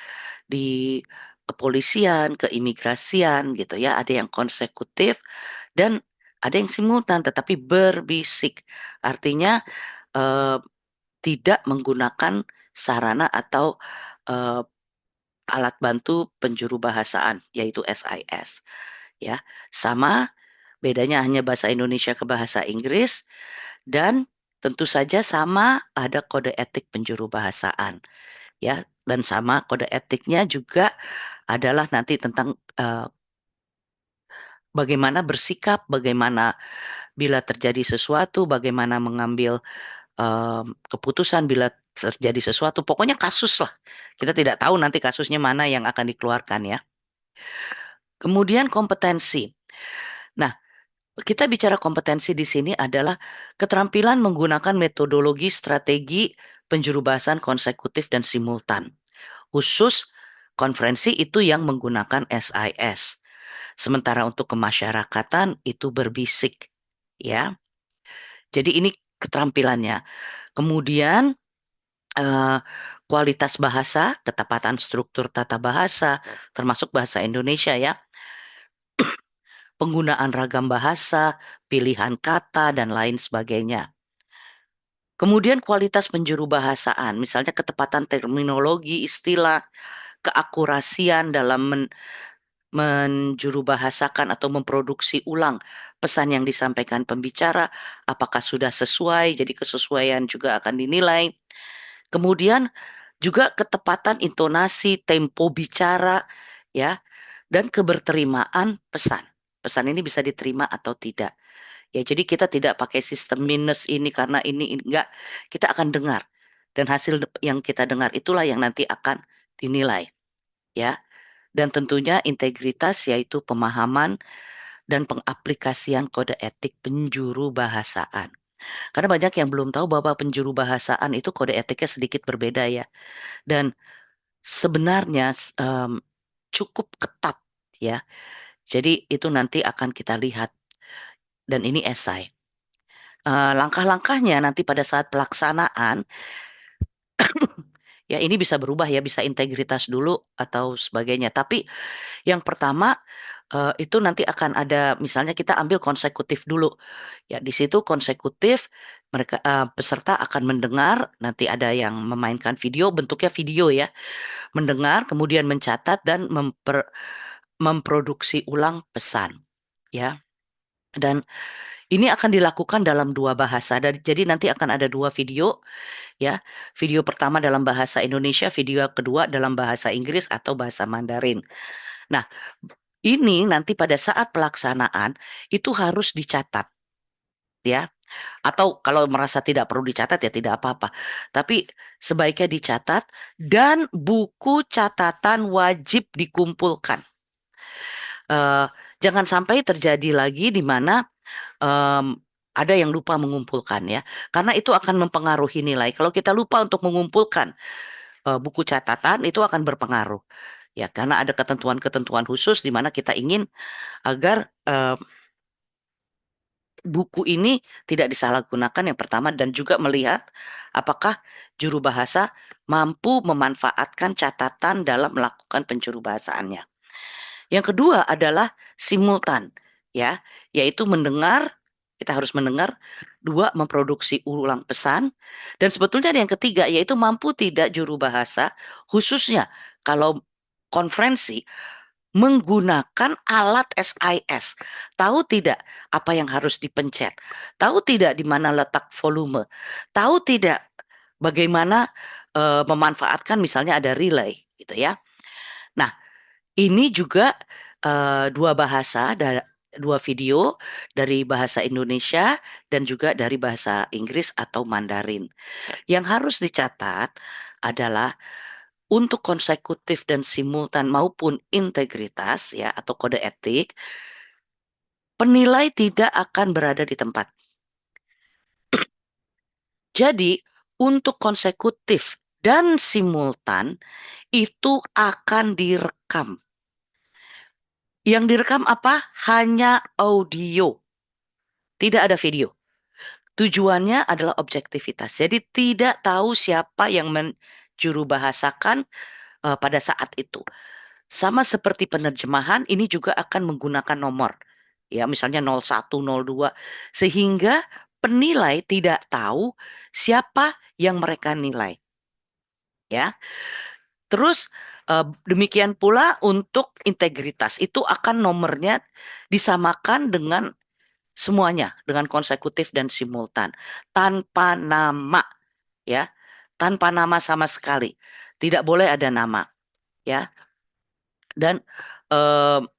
di kepolisian, keimigrasian gitu ya, ada yang konsekutif dan ada yang simultan tetapi berbisik. Artinya tidak menggunakan sarana atau alat bantu penjuru bahasaan yaitu SIS ya. Sama, bedanya hanya bahasa Indonesia ke bahasa Inggris, dan tentu saja sama ada kode etik penjuru bahasaan ya, dan sama kode etiknya juga adalah nanti tentang bagaimana bersikap, bagaimana bila terjadi sesuatu, bagaimana mengambil keputusan bila terjadi sesuatu. Pokoknya kasus lah. Kita tidak tahu nanti kasusnya mana yang akan dikeluarkan ya. Kemudian kompetensi. Nah, kita bicara kompetensi di sini adalah keterampilan menggunakan metodologi strategi penjuru bahasan konsekutif dan simultan. Khusus konferensi itu yang menggunakan SIS. Sementara untuk kemasyarakatan itu berbisik ya. Jadi ini keterampilannya. Kemudian kualitas bahasa, ketepatan struktur tata bahasa, termasuk bahasa Indonesia ya. penggunaan ragam bahasa, pilihan kata, dan lain sebagainya. Kemudian kualitas penjuru bahasaan, misalnya ketepatan terminologi, istilah, keakurasian dalam menjuru bahasakan atau memproduksi ulang pesan yang disampaikan pembicara, apakah sudah sesuai, jadi kesesuaian juga akan dinilai. Kemudian juga ketepatan intonasi, tempo bicara, ya, dan keberterimaan pesan. Pesan ini bisa diterima atau tidak. Ya, jadi kita tidak pakai sistem minus ini karena ini enggak. Kita akan dengar. Dan hasil yang kita dengar itulah yang nanti akan dinilai. Ya. Dan tentunya integritas yaitu pemahaman dan pengaplikasian kode etik penjuru bahasaan. Karena banyak yang belum tahu bahwa penjuru bahasaan itu kode etiknya sedikit berbeda ya. Dan sebenarnya cukup ketat ya. Jadi itu nanti akan kita lihat. Dan ini esai. Langkah-langkahnya nanti pada saat pelaksanaan, ya ini bisa berubah ya, bisa integritas dulu atau sebagainya. Tapi yang pertama itu nanti akan ada, misalnya kita ambil konsekutif dulu. Ya di situ konsekutif mereka peserta akan mendengar, nanti ada yang memainkan video, bentuknya video ya, mendengar, kemudian mencatat dan memproduksi ulang pesan. Ya. Dan ini akan dilakukan dalam 2 bahasa. Jadi nanti akan ada 2 video, ya. Video pertama dalam bahasa Indonesia, video kedua dalam bahasa Inggris atau bahasa Mandarin. Nah, ini nanti pada saat pelaksanaan itu harus dicatat, ya. Atau kalau merasa tidak perlu dicatat ya tidak apa-apa. Tapi sebaiknya dicatat dan buku catatan wajib dikumpulkan. Jangan sampai terjadi lagi di mana ada yang lupa mengumpulkan ya, karena itu akan mempengaruhi nilai. Kalau kita lupa untuk mengumpulkan buku catatan itu akan berpengaruh ya, karena ada ketentuan-ketentuan khusus di mana kita ingin agar buku ini tidak disalahgunakan yang pertama, dan juga melihat apakah juru bahasa mampu memanfaatkan catatan dalam melakukan penjuru bahasaannya. Yang kedua adalah simultan ya, yaitu mendengar. Kita harus mendengar. 2, memproduksi ulang pesan. Dan sebetulnya yang ketiga yaitu mampu tidak juru bahasa, khususnya kalau konferensi, menggunakan alat SIS. Tahu tidak apa yang harus dipencet? Tahu tidak di mana letak volume? Tahu tidak bagaimana memanfaatkan misalnya ada relay gitu ya. Nah, ini juga 2 bahasa, 2 video dari bahasa Indonesia dan juga dari bahasa Inggris atau Mandarin. Yang harus dicatat adalah untuk konsekutif dan simultan maupun integritas ya atau kode etik, penilai tidak akan berada di tempat. Jadi, untuk konsekutif dan simultan itu akan direkam. Yang direkam apa? Hanya audio. Tidak ada video. Tujuannya adalah objektivitas. Jadi tidak tahu siapa yang menjuru bahasakan pada saat itu. Sama seperti penerjemahan, ini juga akan menggunakan nomor. Ya, misalnya 01, 02. Sehingga penilai tidak tahu siapa yang mereka nilai. Ya. Terus demikian pula untuk integritas. Itu akan nomornya disamakan dengan semuanya, dengan konsekutif dan simultan, tanpa nama, ya, tanpa nama sama sekali, tidak boleh ada nama, ya. Dan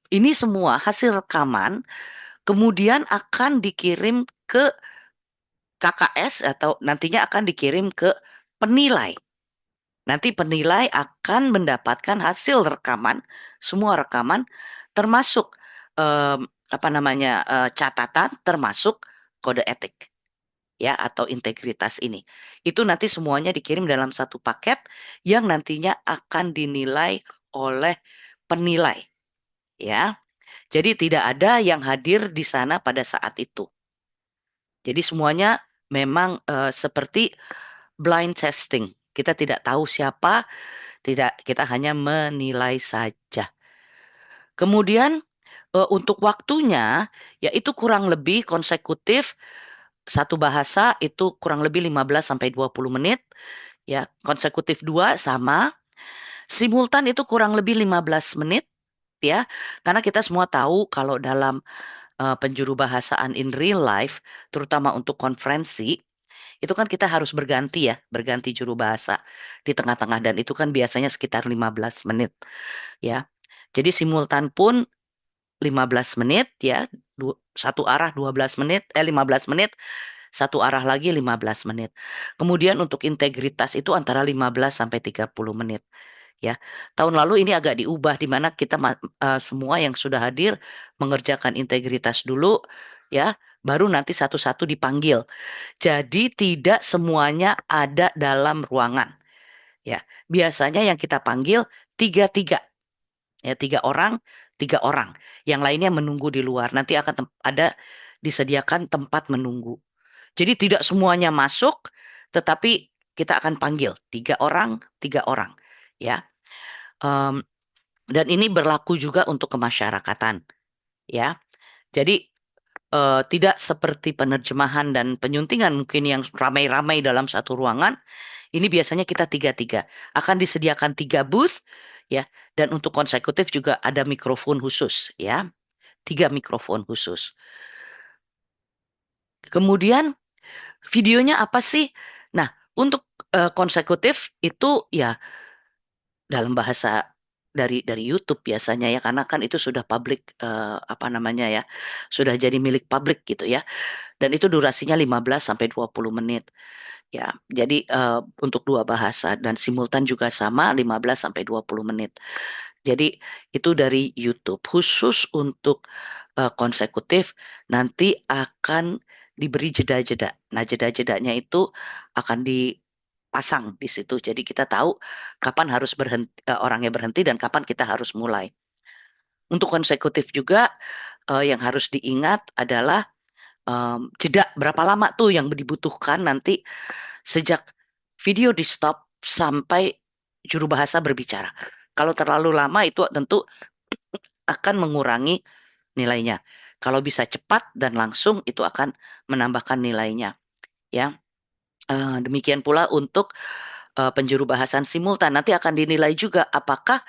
ini semua hasil rekaman kemudian akan dikirim ke KKS atau nantinya akan dikirim ke penilai. Nanti penilai akan mendapatkan hasil rekaman, semua rekaman termasuk catatan, termasuk kode etik ya atau integritas ini. Itu nanti semuanya dikirim dalam satu paket yang nantinya akan dinilai oleh penilai ya. Jadi tidak ada yang hadir di sana pada saat itu. Jadi semuanya memang seperti blind testing. Kita tidak tahu siapa, kita hanya menilai saja. Kemudian untuk waktunya, ya itu kurang lebih konsekutif, satu bahasa itu kurang lebih 15-20 menit, ya konsekutif 2 sama, simultan itu kurang lebih 15 menit, ya, karena kita semua tahu kalau dalam penjuru bahasaan in real life, terutama untuk konferensi, itu kan kita harus berganti ya, berganti juru bahasa di tengah-tengah, dan itu kan biasanya sekitar 15 menit, ya. Jadi simultan pun 15 menit, ya, satu arah 15 menit, 15 menit, satu arah lagi 15 menit. Kemudian untuk integritas itu antara 15-30 menit. Ya, tahun lalu ini agak diubah di mana kita semua yang sudah hadir mengerjakan integritas dulu, ya, baru nanti satu-satu dipanggil. Jadi tidak semuanya ada dalam ruangan. Ya, biasanya yang kita panggil 3-3. Ya, 3 orang. Yang lainnya menunggu di luar. Nanti akan ada disediakan tempat menunggu. Jadi tidak semuanya masuk, tetapi kita akan panggil 3 orang, ya. Dan ini berlaku juga untuk kemasyarakatan, ya. Jadi tidak seperti penerjemahan dan penyuntingan mungkin yang ramai-ramai dalam satu ruangan. Ini biasanya kita 3-3. Akan disediakan 3 booth, ya. Dan untuk konsekutif juga ada mikrofon khusus, ya. 3 mikrofon khusus. Kemudian videonya apa sih? Nah, untuk konsekutif itu ya dalam bahasa dari YouTube biasanya ya, karena kan itu sudah publik, apa namanya ya, sudah jadi milik publik gitu ya. Dan itu durasinya 15-20 menit. Ya, jadi untuk 2 bahasa dan simultan juga sama 15-20 menit. Jadi itu dari YouTube. Khusus untuk konsekutif nanti akan diberi jeda-jeda. Nah, jeda-jedanya itu akan dipasang di situ. Jadi kita tahu kapan harus berhenti, orangnya berhenti dan kapan kita harus mulai. Untuk konsekutif juga yang harus diingat adalah jeda berapa lama tuh yang dibutuhkan nanti sejak video di stop sampai juru bahasa berbicara. Kalau terlalu lama itu tentu akan mengurangi nilainya. Kalau bisa cepat dan langsung itu akan menambahkan nilainya. Ya, demikian pula untuk penjuru bahasan simultan nanti akan dinilai juga apakah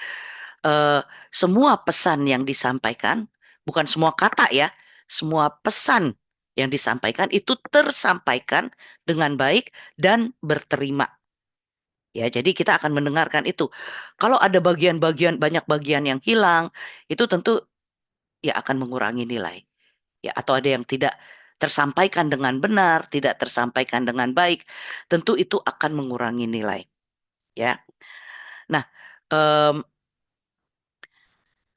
semua pesan yang disampaikan, bukan semua kata ya, semua pesan yang disampaikan itu tersampaikan dengan baik dan berterima. Ya, jadi kita akan mendengarkan itu. Kalau ada bagian-bagian, banyak bagian yang hilang, itu tentu ya akan mengurangi nilai. Ya, atau ada yang tidak tersampaikan dengan benar, tidak tersampaikan dengan baik, tentu itu akan mengurangi nilai. Ya. Nah,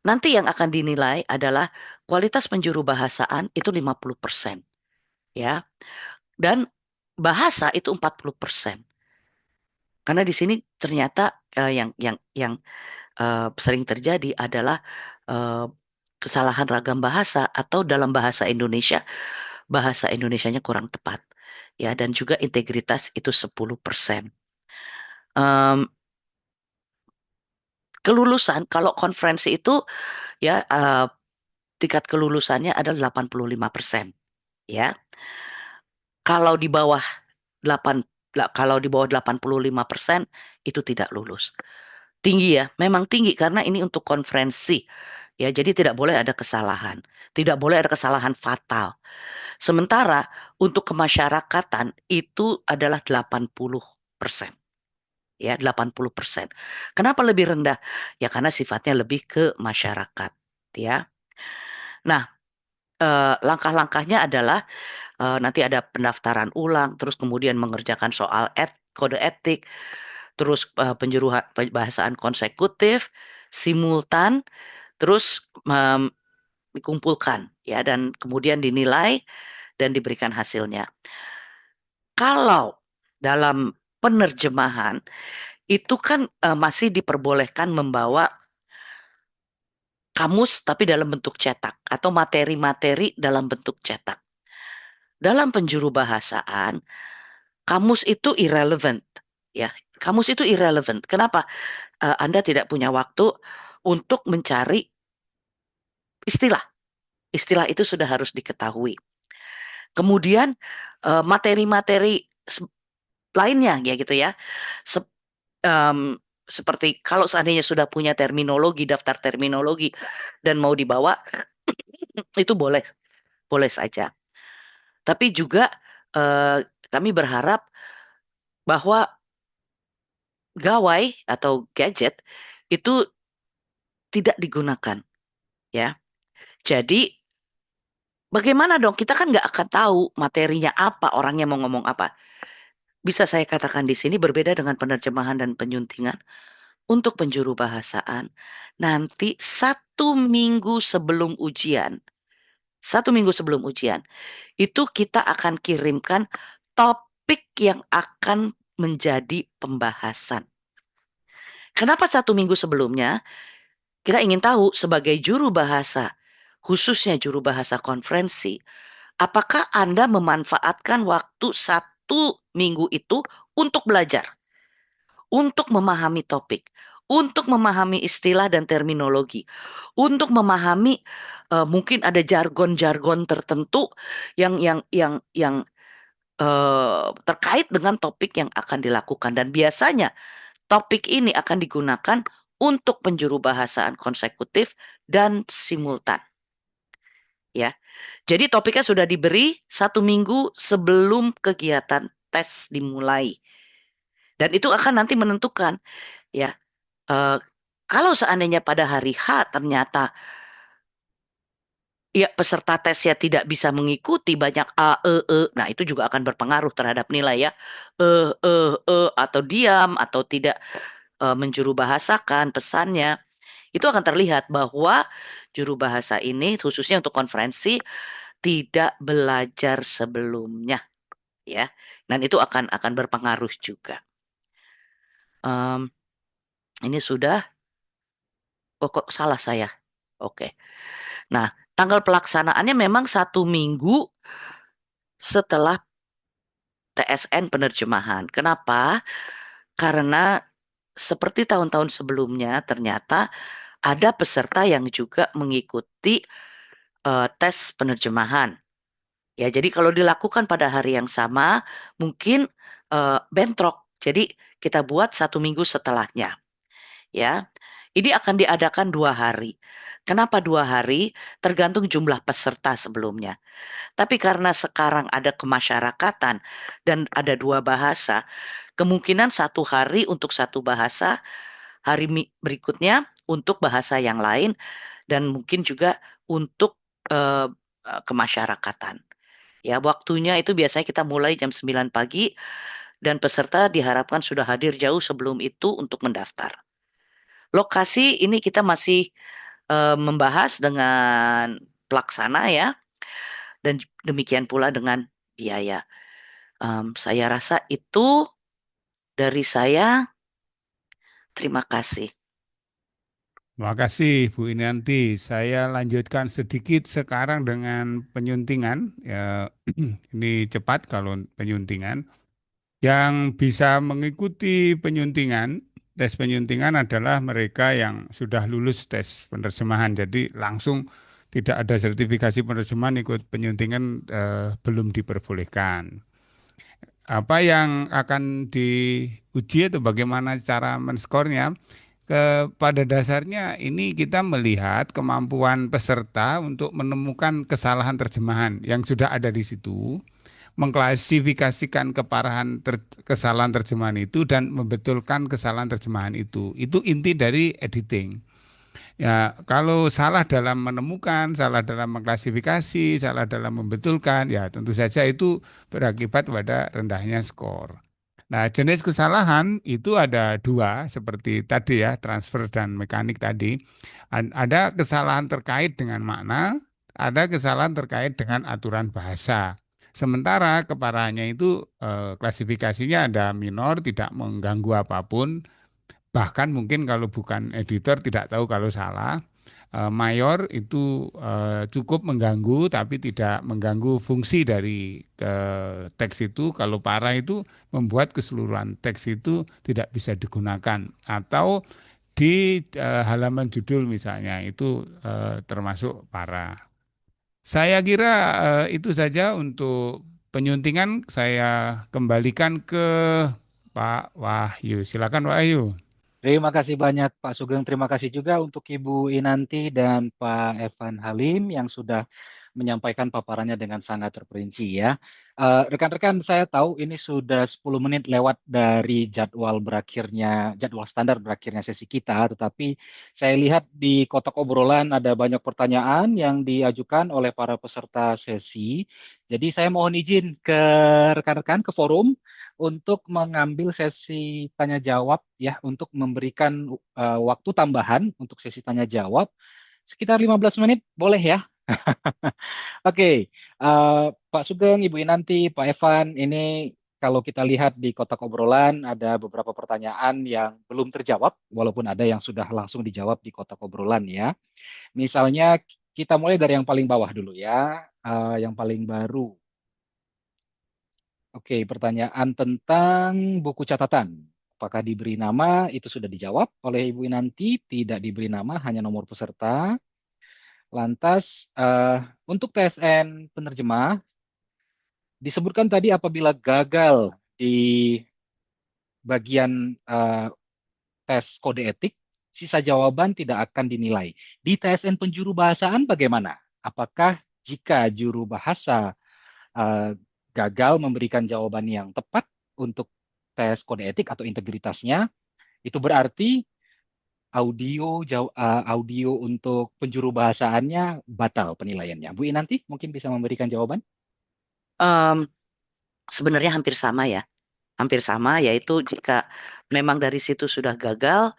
nanti yang akan dinilai adalah kualitas penjuru bahasaan itu 50%. Ya. Dan bahasa itu 40%. Karena di sini ternyata yang sering terjadi adalah kesalahan ragam bahasa atau dalam bahasa Indonesianya kurang tepat. Ya, dan juga integritas itu 10%. Kelulusan kalau konferensi itu ya tingkat kelulusannya adalah 85%. Ya. Kalau di bawah 85% itu tidak lulus. Tinggi ya, memang tinggi karena ini untuk konferensi. Ya, jadi tidak boleh ada kesalahan. Tidak boleh ada kesalahan fatal. Sementara untuk kemasyarakatan itu adalah 80%. Ya, 80%. Kenapa lebih rendah? Ya karena sifatnya lebih ke masyarakat, ya. Nah, langkah-langkahnya adalah nanti ada pendaftaran ulang, terus kemudian mengerjakan soal kode etik, terus penjuru bahasaan konsekutif, simultan, terus dikumpulkan ya dan kemudian dinilai dan diberikan hasilnya. Kalau dalam penerjemahan itu kan masih diperbolehkan membawa kamus tapi dalam bentuk cetak atau materi-materi dalam bentuk cetak. Dalam penjuru bahasaan, kamus itu irrelevant, ya. Kamus itu irrelevant. Kenapa? Anda tidak punya waktu untuk mencari istilah, Istilah itu sudah harus diketahui. Kemudian materi-materi lainnya ya gitu ya. Seperti kalau seandainya sudah punya terminologi, daftar terminologi dan mau dibawa, itu boleh, boleh saja. Tapi juga kami berharap bahwa gawai atau gadget itu tidak digunakan, ya. Jadi bagaimana dong? Kita kan nggak akan tahu materinya apa, orangnya mau ngomong apa. Bisa saya katakan di sini berbeda dengan penerjemahan dan penyuntingan. Untuk penjuru bahasaan, nanti 1 minggu sebelum ujian, 1 minggu sebelum ujian, itu kita akan kirimkan topik yang akan menjadi pembahasan. Kenapa 1 minggu sebelumnya? Kita ingin tahu sebagai juru bahasa, khususnya juru bahasa konferensi, apakah Anda memanfaatkan waktu 1 minggu itu untuk belajar, untuk memahami topik, untuk memahami istilah dan terminologi, untuk memahami mungkin ada jargon-jargon tertentu yang terkait dengan topik yang akan dilakukan, dan biasanya topik ini akan digunakan untuk penjuru bahasaan konsekutif dan simultan. Ya, jadi topiknya sudah diberi 1 minggu sebelum kegiatan tes dimulai, dan itu akan nanti menentukan ya. Kalau seandainya pada hari H ternyata ya peserta tesnya tidak bisa mengikuti, banyak A, nah itu juga akan berpengaruh terhadap nilai ya. Atau diam atau tidak menjuru bahasakan pesannya, itu akan terlihat bahwa juru bahasa ini khususnya untuk konferensi tidak belajar sebelumnya, ya. Dan itu akan berpengaruh juga. Ini sudah, kok salah saya. Oke. Nah, tanggal pelaksanaannya memang 1 minggu setelah TSN penerjemahan. Kenapa? Karena seperti tahun-tahun sebelumnya, ternyata ada peserta yang juga mengikuti tes penerjemahan. Ya, jadi kalau dilakukan pada hari yang sama, mungkin bentrok. Jadi kita buat 1 minggu setelahnya. Ya, ini akan diadakan 2 hari. Kenapa 2 hari? Tergantung jumlah peserta sebelumnya. Tapi karena sekarang ada kemasyarakatan dan ada 2 bahasa, kemungkinan 1 hari untuk 1 bahasa, hari berikutnya untuk bahasa yang lain, dan mungkin juga untuk kemasyarakatan. Ya, waktunya itu biasanya kita mulai jam 9 pagi dan peserta diharapkan sudah hadir jauh sebelum itu untuk mendaftar. Lokasi ini kita masih membahas dengan pelaksana ya, dan demikian pula dengan biaya. Saya rasa itu dari saya. Terima kasih. Terima kasih Bu Inianti. Saya lanjutkan sedikit sekarang dengan penyuntingan. Ya, ini cepat kalau penyuntingan. Yang bisa mengikuti penyuntingan, tes penyuntingan adalah mereka yang sudah lulus tes penerjemahan. Jadi langsung tidak ada sertifikasi penerjemahan ikut penyuntingan belum diperbolehkan. Apa yang akan diuji atau bagaimana cara menskornya? Pada dasarnya ini kita melihat kemampuan peserta untuk menemukan kesalahan terjemahan yang sudah ada di situ, mengklasifikasikan keparahan kesalahan terjemahan itu dan membetulkan kesalahan terjemahan itu. Itu inti dari editing. Ya, kalau salah dalam menemukan, salah dalam mengklasifikasi, salah dalam membetulkan, ya tentu saja itu berakibat pada rendahnya skor. Nah, jenis kesalahan itu ada dua, seperti tadi ya, transfer dan mekanik tadi. Ada kesalahan terkait dengan makna, ada kesalahan terkait dengan aturan bahasa. Sementara keparahannya itu klasifikasinya ada minor, tidak mengganggu apapun, bahkan mungkin kalau bukan editor tidak tahu kalau salah. Mayor itu cukup mengganggu tapi tidak mengganggu fungsi dari teks itu. Kalau parah itu membuat keseluruhan teks itu tidak bisa digunakan, atau di halaman judul misalnya itu termasuk parah. Saya kira itu saja untuk penyuntingan. Saya kembalikan ke Pak Wahyu. Silakan Pak Wahyu. Terima kasih banyak Pak Sugeng. Terima kasih juga untuk Ibu Inanti dan Pak Evan Halim yang sudah menyampaikan paparannya dengan sangat terperinci ya. Rekan-rekan, saya tahu ini sudah 10 menit lewat dari jadwal standar berakhirnya sesi kita, tetapi saya lihat di kotak obrolan ada banyak pertanyaan yang diajukan oleh para peserta sesi. Jadi saya mohon izin ke rekan-rekan ke forum untuk mengambil sesi tanya jawab ya, untuk memberikan waktu tambahan untuk sesi tanya jawab sekitar 15 menit boleh ya. Oke, Pak Sugeng, Ibu Inanti, Pak Evan, ini kalau kita lihat di kotak obrolan ada beberapa pertanyaan yang belum terjawab, walaupun ada yang sudah langsung dijawab di kotak obrolan ya. Misalnya kita mulai dari yang paling bawah dulu ya, yang paling baru. Oke, pertanyaan tentang buku catatan. Apakah diberi nama? Itu sudah dijawab oleh Ibu Inanti. Tidak diberi nama, hanya nomor peserta. Lantas, untuk TSN penerjemah, disebutkan tadi apabila gagal di bagian tes kode etik, sisa jawaban tidak akan dinilai. Di TSN penjuru bahasaan bagaimana? Apakah jika juru bahasa gagal memberikan jawaban yang tepat untuk tes kode etik atau integritasnya, itu berarti audio untuk penjuru bahasaannya batal penilaiannya. Bu Inanti mungkin bisa memberikan jawaban? Em, Sebenarnya hampir sama ya. Hampir sama, yaitu jika memang dari situ sudah gagal,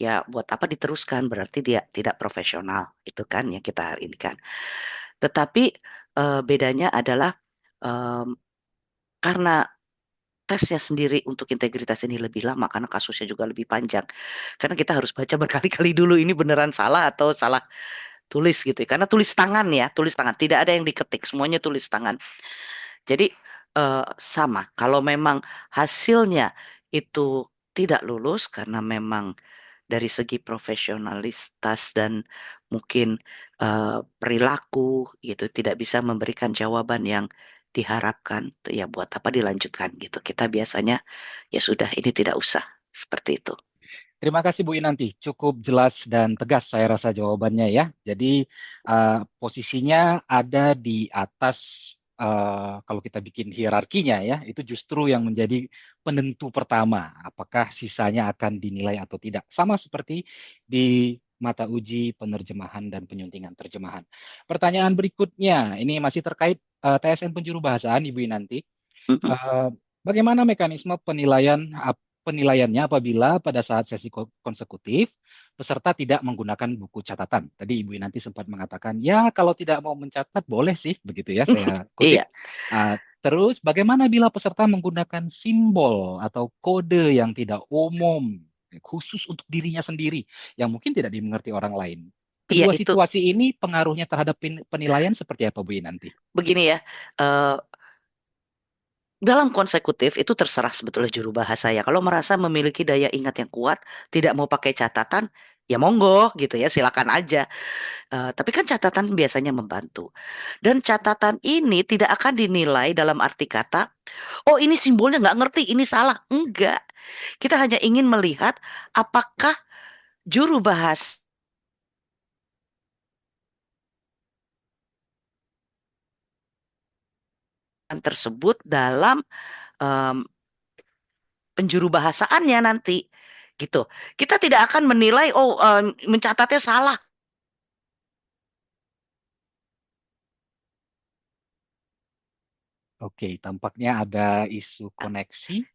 ya buat apa diteruskan? Berarti dia tidak profesional. Itu kan yang kita ini kan. Tetapi bedanya adalah em, karena tesnya sendiri untuk integritas ini lebih lama karena kasusnya juga lebih panjang. Karena kita harus baca berkali-kali dulu ini beneran salah atau salah tulis gitu ya. Karena tulis tangan ya, tulis tangan. Tidak ada yang diketik, semuanya tulis tangan. Jadi sama. Kalau memang hasilnya itu tidak lulus karena memang dari segi profesionalitas dan mungkin perilaku gitu tidak bisa memberikan jawaban yang diharapkan, ya buat apa dilanjutkan gitu. Kita biasanya ya sudah ini tidak usah seperti itu. Terima kasih Bu Inanti, cukup jelas dan tegas saya rasa jawabannya ya. Jadi posisinya ada di atas, kalau kita bikin hierarkinya ya, itu justru yang menjadi penentu pertama, apakah sisanya akan dinilai atau tidak. Sama seperti di mata uji penerjemahan dan penyuntingan terjemahan. Pertanyaan berikutnya, ini masih terkait TSN penjuru bahasaan Ibu Inanti. Mhm. Bagaimana mekanisme penilaiannya apabila pada saat sesi konsekutif peserta tidak menggunakan buku catatan? Tadi Ibu Inanti sempat mengatakan, ya kalau tidak mau mencatat boleh sih, begitu ya, saya kutip. Iya, Terus bagaimana bila peserta menggunakan simbol atau kode yang tidak umum, khusus untuk dirinya sendiri, yang mungkin tidak dimengerti orang lain? iya Kedua itu situasi ini pengaruhnya terhadap penilaian seperti apa Bu Inanti? begini ya. eh, Dalam konsekutif itu terserah sebetulnya juru bahasa ya. Kalau merasa memiliki daya ingat yang kuat, tidak mau pakai catatan, ya monggo gitu ya, silakan aja. Tapi kan catatan biasanya membantu. Dan catatan ini tidak akan dinilai dalam arti kata, oh ini simbolnya nggak ngerti, ini salah. Enggak. Kita hanya ingin melihat apakah juru bahasa tersebut dalam em, penjuru bahasaannya nanti. Gitu. Kita tidak akan menilai, oh mencatatnya salah. Oke, tampaknya ada isu koneksi.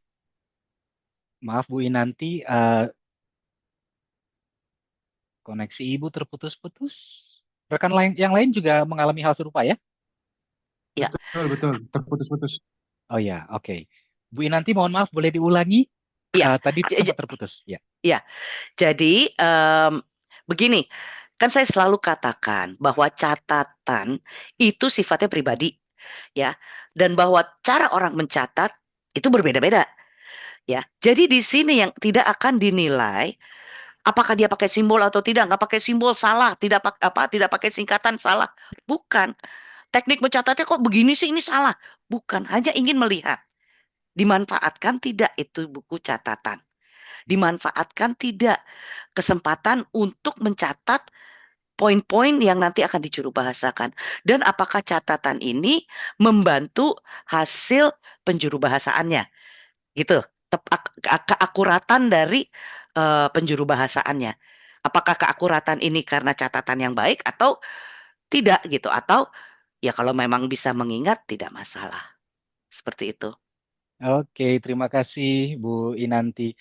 Maaf Bu Inanti, koneksi Ibu terputus-putus. Rekan lain yang lain juga mengalami hal serupa ya? Ya, Betul, betul. Terputus-putus. Oh ya, oke. Bu Inanti mohon maaf boleh diulangi? ya, Tadi ya, sempat terputus. Ya. ya. Jadi begini, kan saya selalu katakan bahwa catatan itu sifatnya pribadi, ya, dan bahwa cara orang mencatat itu berbeda-beda, ya. Jadi di sini yang tidak akan dinilai Apakah dia pakai simbol atau tidak? Nggak pakai simbol salah, tidak pakai singkatan salah. Bukan. Teknik mencatatnya kok begini sih, ini salah. Bukan, hanya ingin melihat. Dimanfaatkan tidak itu buku catatan. Dimanfaatkan tidak kesempatan untuk mencatat poin-poin yang nanti akan dicuru bahasakan. Dan apakah catatan ini membantu hasil penjuru bahasaannya? Gitu. Keakuratan dari penjuru bahasaannya. Apakah keakuratan ini karena catatan yang baik atau tidak gitu? Atau ya kalau memang bisa mengingat tidak masalah. Seperti itu. Oke, terima kasih Bu Inanti.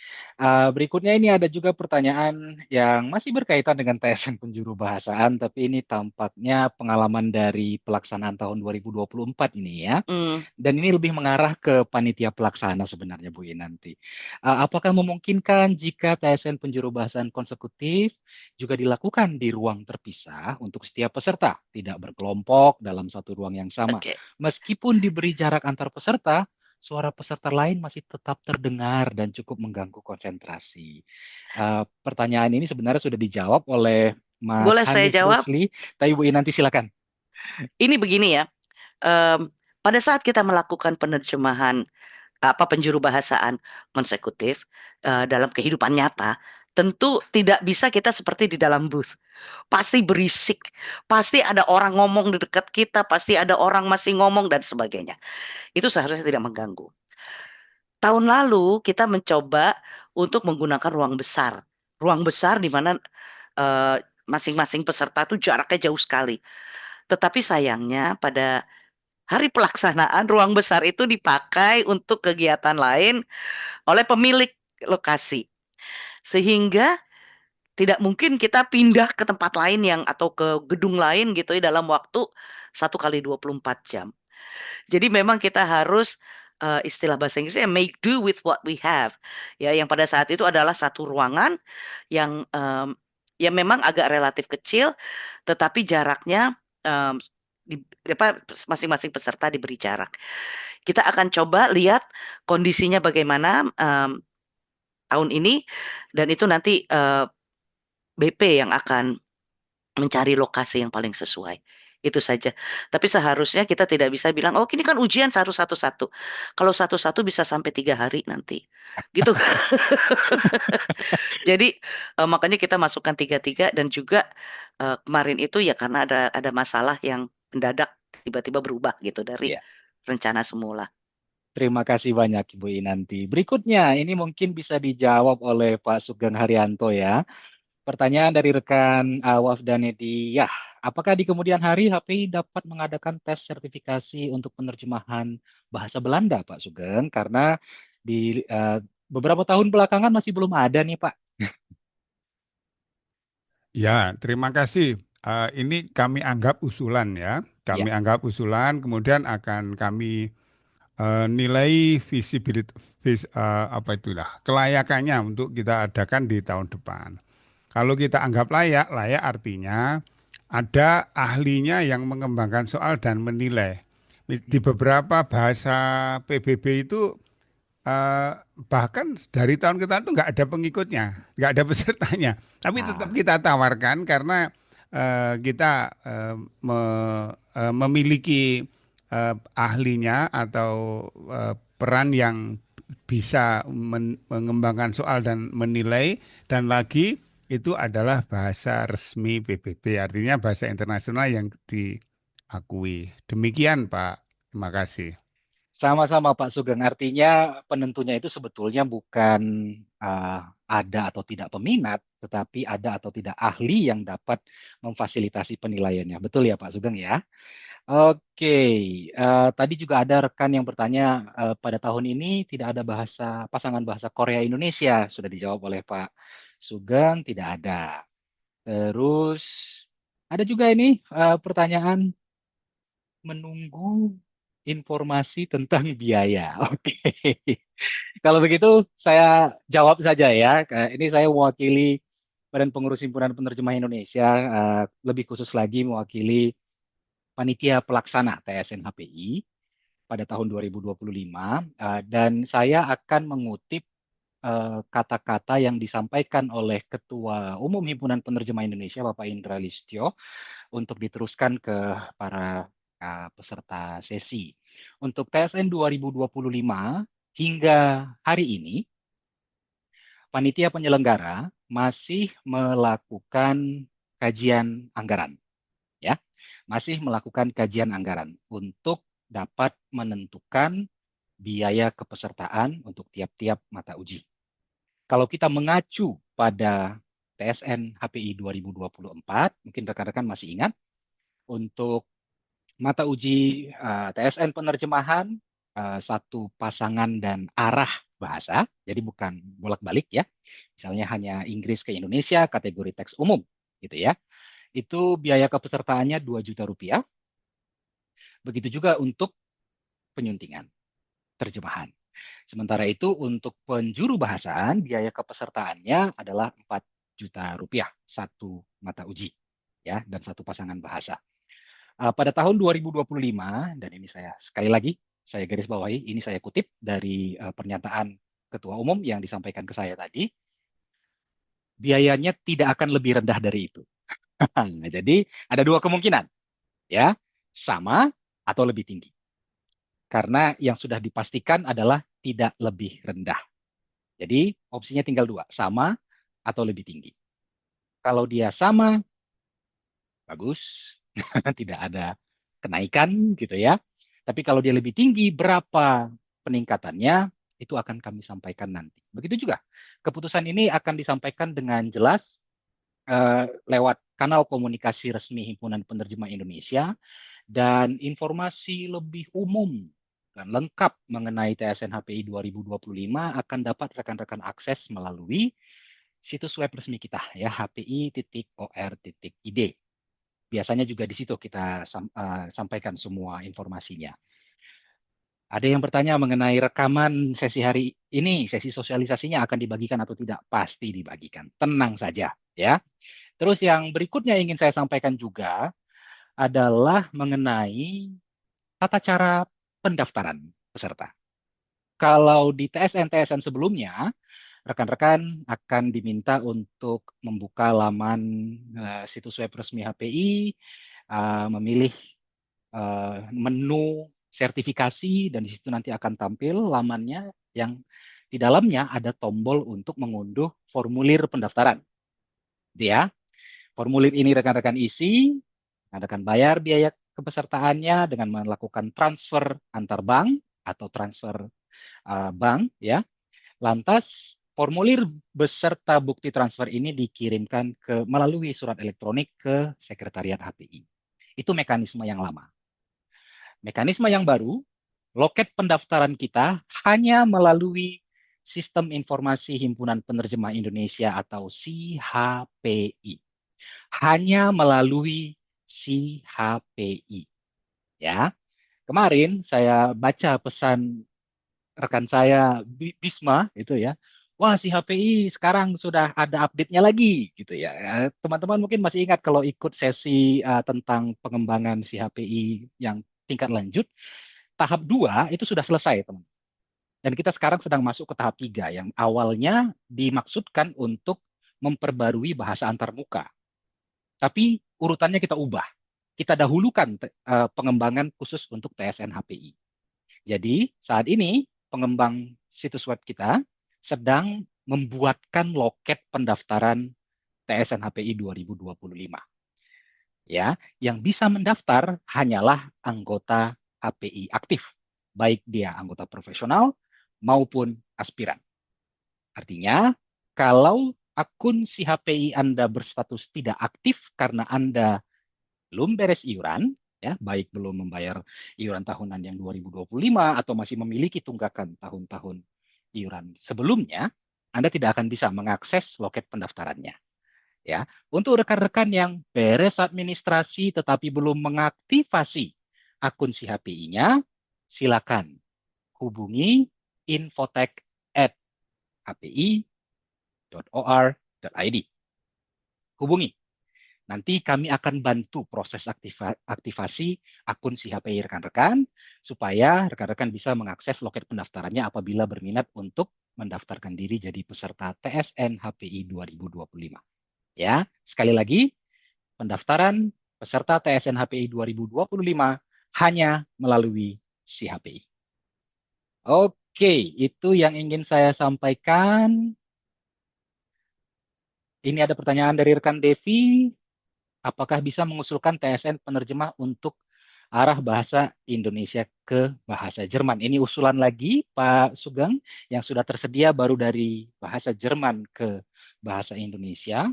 Berikutnya ini ada juga pertanyaan yang masih berkaitan dengan TSN Penjuru Bahasaan, tapi ini tampaknya pengalaman dari pelaksanaan tahun 2024 ini ya. Hmm. Dan ini lebih mengarah ke panitia pelaksana sebenarnya Bu Inanti. Apakah memungkinkan jika TSN Penjuru Bahasaan konsekutif juga dilakukan di ruang terpisah untuk setiap peserta, tidak berkelompok dalam satu ruang yang sama? Oke. Meskipun diberi jarak antar peserta, suara peserta lain masih tetap terdengar dan cukup mengganggu konsentrasi. Pertanyaan ini sebenarnya sudah dijawab oleh Mas Boleh saya Hanif jawab? Rusli. Tapi Bu Inanti silakan. Ini begini ya. Pada saat kita melakukan penerjemahan penjuru bahasaan konsekutif dalam kehidupan nyata, tentu tidak bisa kita seperti di dalam booth. Pasti berisik, pasti ada orang ngomong di dekat kita, pasti ada orang masih ngomong dan sebagainya. Itu seharusnya tidak mengganggu. Tahun lalu kita mencoba untuk menggunakan ruang besar. Ruang besar di mana masing-masing peserta itu jaraknya jauh sekali. Tetapi sayangnya pada hari pelaksanaan ruang besar itu dipakai untuk kegiatan lain oleh pemilik lokasi. Sehingga tidak mungkin kita pindah ke tempat lain atau ke gedung lain gitu ya dalam waktu 1 kali 24 jam. Jadi memang kita harus istilah bahasa Inggrisnya make do with what we have. Ya, yang pada saat itu adalah satu ruangan yang memang agak relatif kecil, tetapi jaraknya masing-masing peserta diberi jarak. Kita akan coba lihat kondisinya bagaimana tahun ini, dan itu nanti BP yang akan mencari lokasi yang paling sesuai. Itu saja. Tapi seharusnya kita tidak bisa bilang, oh ini kan ujian satu-satu. Kalau satu-satu bisa sampai 3 hari nanti. Gitu. Jadi makanya kita masukkan 3-3 dan juga kemarin itu ya karena ada masalah yang mendadak tiba-tiba berubah gitu dari Ya. rencana semula. Terima kasih banyak Ibu Inanti. Berikutnya, ini mungkin bisa dijawab oleh Pak Sugeng Haryanto ya. Pertanyaan dari rekan Wafda Nediyah. Apakah di kemudian hari HPI dapat mengadakan tes sertifikasi untuk penerjemahan bahasa Belanda, Pak Sugeng? Karena di beberapa tahun belakangan masih belum ada nih, Pak. Ya, terima kasih. Ini kami anggap usulan ya. Ya. Kami anggap usulan, kemudian akan kami nilai visibilitas, apa itulah kelayakannya untuk kita adakan di tahun depan. Kalau kita anggap layak, layak artinya ada ahlinya yang mengembangkan soal dan menilai. Di beberapa bahasa PBB itu eh, bahkan dari tahun ke tahun itu nggak ada pengikutnya, nggak ada pesertanya. Tapi tetap Ah, kita tawarkan karena kita memiliki ahlinya atau peran yang bisa mengembangkan soal dan menilai, dan lagi itu adalah bahasa resmi PBB, artinya bahasa internasional yang diakui. Demikian, Pak. Terima kasih. sama-sama Pak Sugeng. Artinya penentunya itu sebetulnya bukan uh, ada atau tidak peminat, tetapi ada atau tidak ahli yang dapat memfasilitasi penilaiannya. Betul ya Pak Sugeng ya? Oke, tadi juga ada rekan yang bertanya pada tahun ini tidak ada pasangan bahasa Korea Indonesia, sudah dijawab oleh Pak Sugeng, tidak ada. Terus ada juga ini pertanyaan menunggu informasi tentang biaya. Oke, kalau begitu saya jawab saja ya. Ini saya mewakili Badan Pengurus Himpunan Penerjemah Indonesia, lebih khusus lagi mewakili panitia pelaksana TSN HPI pada tahun 2025, dan saya akan mengutip kata-kata yang disampaikan oleh Ketua Umum Himpunan Penerjemah Indonesia, Bapak Indra Listio, untuk diteruskan ke para peserta sesi. Untuk TSN 2025 hingga hari ini, panitia penyelenggara masih melakukan kajian anggaran, ya, masih melakukan kajian anggaran untuk dapat menentukan biaya kepesertaan untuk tiap-tiap mata uji. Kalau kita mengacu pada TSN HPI 2024, mungkin rekan-rekan masih ingat, untuk mata uji TSN penerjemahan, satu pasangan dan arah bahasa, jadi bukan bolak-balik ya, misalnya hanya Inggris ke Indonesia, kategori teks umum, gitu ya. Itu biaya kepesertaannya Rp2 juta. Begitu juga untuk penyuntingan, terjemahan. Sementara itu untuk penjuru bahasaan, biaya kepesertaannya adalah Rp4 juta satu mata uji, ya, dan satu pasangan bahasa. Pada tahun 2025, dan ini saya sekali lagi saya garis bawahi, ini saya kutip dari pernyataan Ketua Umum yang disampaikan ke saya tadi, biayanya tidak akan lebih rendah dari itu. Nah, jadi ada dua kemungkinan, ya, sama atau lebih tinggi. Karena yang sudah dipastikan adalah tidak lebih rendah. Jadi opsinya tinggal dua, sama atau lebih tinggi. Kalau dia sama, bagus, tidak ada kenaikan gitu ya. Tapi kalau dia lebih tinggi, berapa peningkatannya, itu akan kami sampaikan nanti. Begitu juga, keputusan ini akan disampaikan dengan jelas lewat kanal komunikasi resmi Himpunan Penerjemah Indonesia, dan informasi lebih umum dan lengkap mengenai TSN HPI 2025 akan dapat rekan-rekan akses melalui situs web resmi kita, ya, hpi.or.id. Biasanya juga di situ kita sampaikan semua informasinya. Ada yang bertanya mengenai rekaman sesi hari ini, sesi sosialisasinya akan dibagikan atau tidak? Pasti dibagikan, tenang saja, ya. Terus yang berikutnya ingin saya sampaikan juga adalah mengenai tata cara pendaftaran peserta. Kalau di TSN-TSN sebelumnya, rekan-rekan akan diminta untuk membuka laman situs web resmi HPI, memilih menu sertifikasi, dan di situ nanti akan tampil lamannya yang di dalamnya ada tombol untuk mengunduh formulir pendaftaran. Ya, formulir ini rekan-rekan isi, rekan bayar biaya kepesertaannya dengan melakukan transfer antar bank atau transfer bank, ya. Lantas formulir beserta bukti transfer ini dikirimkan melalui surat elektronik ke Sekretariat HPI. Itu mekanisme yang lama. Mekanisme yang baru, loket pendaftaran kita hanya melalui Sistem Informasi Himpunan Penerjemah Indonesia atau SIHPI. Hanya melalui SIHPI. Ya. Kemarin saya baca pesan rekan saya Bisma itu ya. Wah, si HPI sekarang sudah ada update-nya lagi gitu ya. Teman-teman mungkin masih ingat kalau ikut sesi tentang pengembangan si HPI yang tingkat lanjut, tahap 2 itu sudah selesai, teman. Dan kita sekarang sedang masuk ke tahap 3 yang awalnya dimaksudkan untuk memperbarui bahasa antarmuka. Tapi urutannya kita ubah. Kita dahulukan pengembangan khusus untuk TSN HPI. Jadi saat ini pengembang situs web kita sedang membuatkan loket pendaftaran TSN HPI 2025. Ya, yang bisa mendaftar hanyalah anggota HPI aktif, baik dia anggota profesional maupun aspiran. Artinya, kalau akun si HPI Anda berstatus tidak aktif karena Anda belum beres iuran, ya, baik belum membayar iuran tahunan yang 2025 atau masih memiliki tunggakan tahun-tahun iuran sebelumnya, Anda tidak akan bisa mengakses loket pendaftarannya. Ya, untuk rekan-rekan yang beres administrasi tetapi belum mengaktifasi akun si HPI-nya, silakan hubungi infotech@hpi.or.id. Hubungi. Nanti kami akan bantu proses aktivasi akun si HPI rekan-rekan supaya rekan-rekan bisa mengakses loket pendaftarannya apabila berminat untuk mendaftarkan diri jadi peserta TSN HPI 2025. Ya, sekali lagi, pendaftaran peserta TSN HPI 2025 hanya melalui si HPI. Oke, itu yang ingin saya sampaikan. Ini ada pertanyaan dari rekan Devi. Apakah bisa mengusulkan TSN penerjemah untuk arah bahasa Indonesia ke bahasa Jerman? Ini usulan lagi, Pak Sugeng, yang sudah tersedia baru dari bahasa Jerman ke bahasa Indonesia.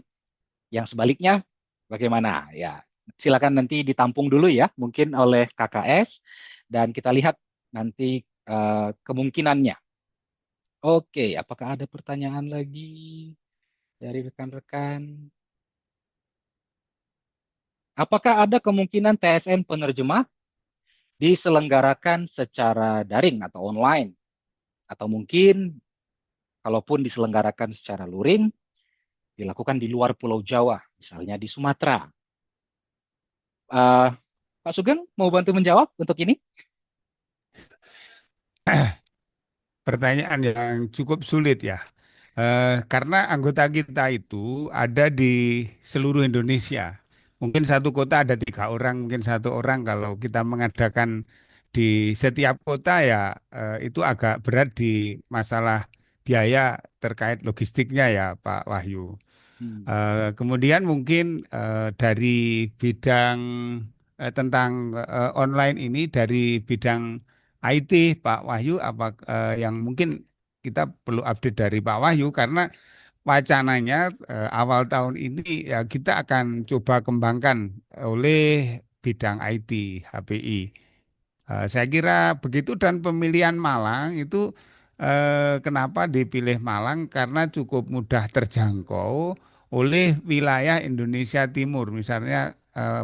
Yang sebaliknya, bagaimana? Ya, silakan nanti ditampung dulu ya, mungkin oleh KKS, dan kita lihat nanti kemungkinannya. Oke, apakah ada pertanyaan lagi dari rekan-rekan? Apakah ada kemungkinan TSN penerjemah diselenggarakan secara daring atau online? Atau mungkin kalaupun diselenggarakan secara luring, dilakukan di luar Pulau Jawa, misalnya di Sumatera. Pak Sugeng mau bantu menjawab untuk ini? Pertanyaan yang cukup sulit ya. Karena anggota kita itu ada di seluruh Indonesia. Mungkin satu kota ada 3 orang, mungkin 1 orang. Kalau kita mengadakan di setiap kota ya itu agak berat di masalah biaya terkait logistiknya ya Pak Wahyu. Kemudian mungkin dari bidang tentang online ini dari bidang IT Pak Wahyu apa yang mungkin kita perlu update dari Pak Wahyu karena wacananya awal tahun ini ya kita akan coba kembangkan oleh bidang IT HPI. Saya kira begitu dan pemilihan Malang itu kenapa dipilih Malang karena cukup mudah terjangkau oleh wilayah Indonesia Timur, misalnya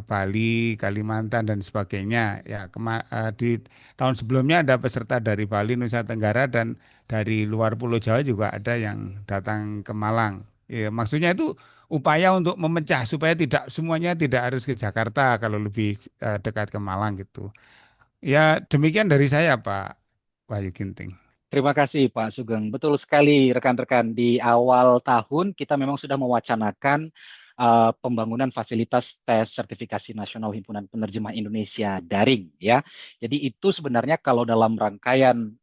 Bali, Kalimantan dan sebagainya. Ya, di tahun sebelumnya ada peserta dari Bali, Nusa Tenggara dan dari luar Pulau Jawa juga ada yang datang ke Malang. Ya, maksudnya itu upaya untuk memecah supaya tidak semuanya tidak harus ke Jakarta kalau lebih dekat ke Malang gitu. Ya, demikian dari saya, Pak Wahyu Ginting. Terima kasih Pak Sugeng. Betul sekali rekan-rekan. Di awal tahun kita memang sudah mewacanakan pembangunan fasilitas tes sertifikasi nasional Himpunan Penerjemah Indonesia daring ya. Jadi itu sebenarnya kalau dalam rangkaian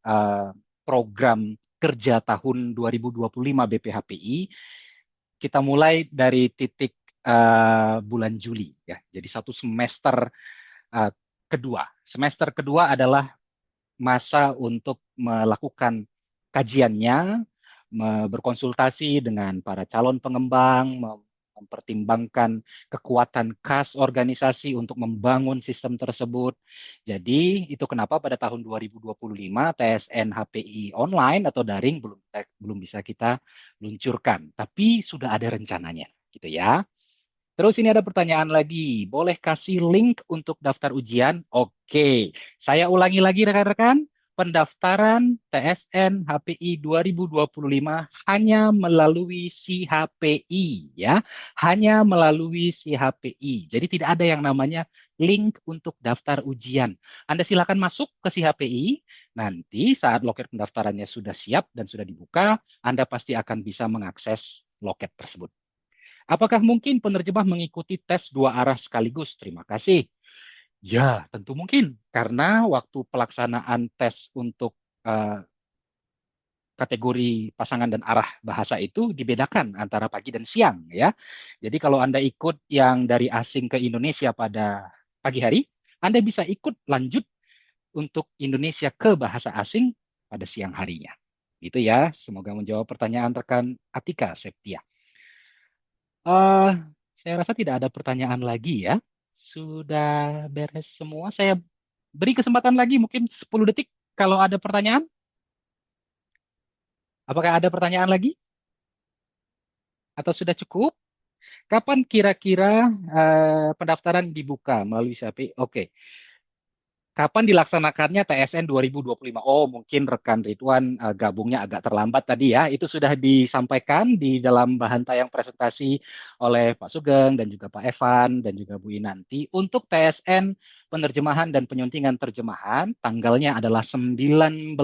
program kerja tahun 2025 BPHPI kita mulai dari titik bulan Juli ya. Jadi satu semester uh, kedua. Semester kedua adalah masa untuk melakukan kajiannya, berkonsultasi dengan para calon pengembang, mempertimbangkan kekuatan kas organisasi untuk membangun sistem tersebut. Jadi itu kenapa pada tahun 2025 TSN HPI online atau daring belum bisa kita luncurkan, tapi sudah ada rencananya, gitu ya. Terus ini ada pertanyaan lagi, boleh kasih link untuk daftar ujian? Oke, saya ulangi lagi rekan-rekan, pendaftaran TSN HPI 2025 hanya melalui si HPI ya, hanya melalui si HPI. Jadi tidak ada yang namanya link untuk daftar ujian. Anda silakan masuk ke si HPI, nanti saat loket pendaftarannya sudah siap dan sudah dibuka, Anda pasti akan bisa mengakses loket tersebut. Apakah mungkin penerjemah mengikuti tes 2 arah sekaligus? Terima kasih. Ya, tentu mungkin. Karena waktu pelaksanaan tes untuk kategori pasangan dan arah bahasa itu dibedakan antara pagi dan siang ya. Jadi kalau Anda ikut yang dari asing ke Indonesia pada pagi hari, Anda bisa ikut lanjut untuk Indonesia ke bahasa asing pada siang harinya. Itu ya, semoga menjawab pertanyaan rekan Atika Septia. Eh, saya rasa tidak ada pertanyaan lagi ya. Sudah beres semua. Saya beri kesempatan lagi mungkin 10 detik kalau ada pertanyaan. Apakah ada pertanyaan lagi? Atau sudah cukup? Kapan kira-kira pendaftaran dibuka melalui SAP? Oke. Kapan dilaksanakannya TSN 2025? Oh, mungkin rekan Ridwan gabungnya agak terlambat tadi ya. Itu sudah disampaikan di dalam bahan tayang presentasi oleh Pak Sugeng dan juga Pak Evan dan juga Bu Inanti. Untuk TSN penerjemahan dan penyuntingan terjemahan, tanggalnya adalah 19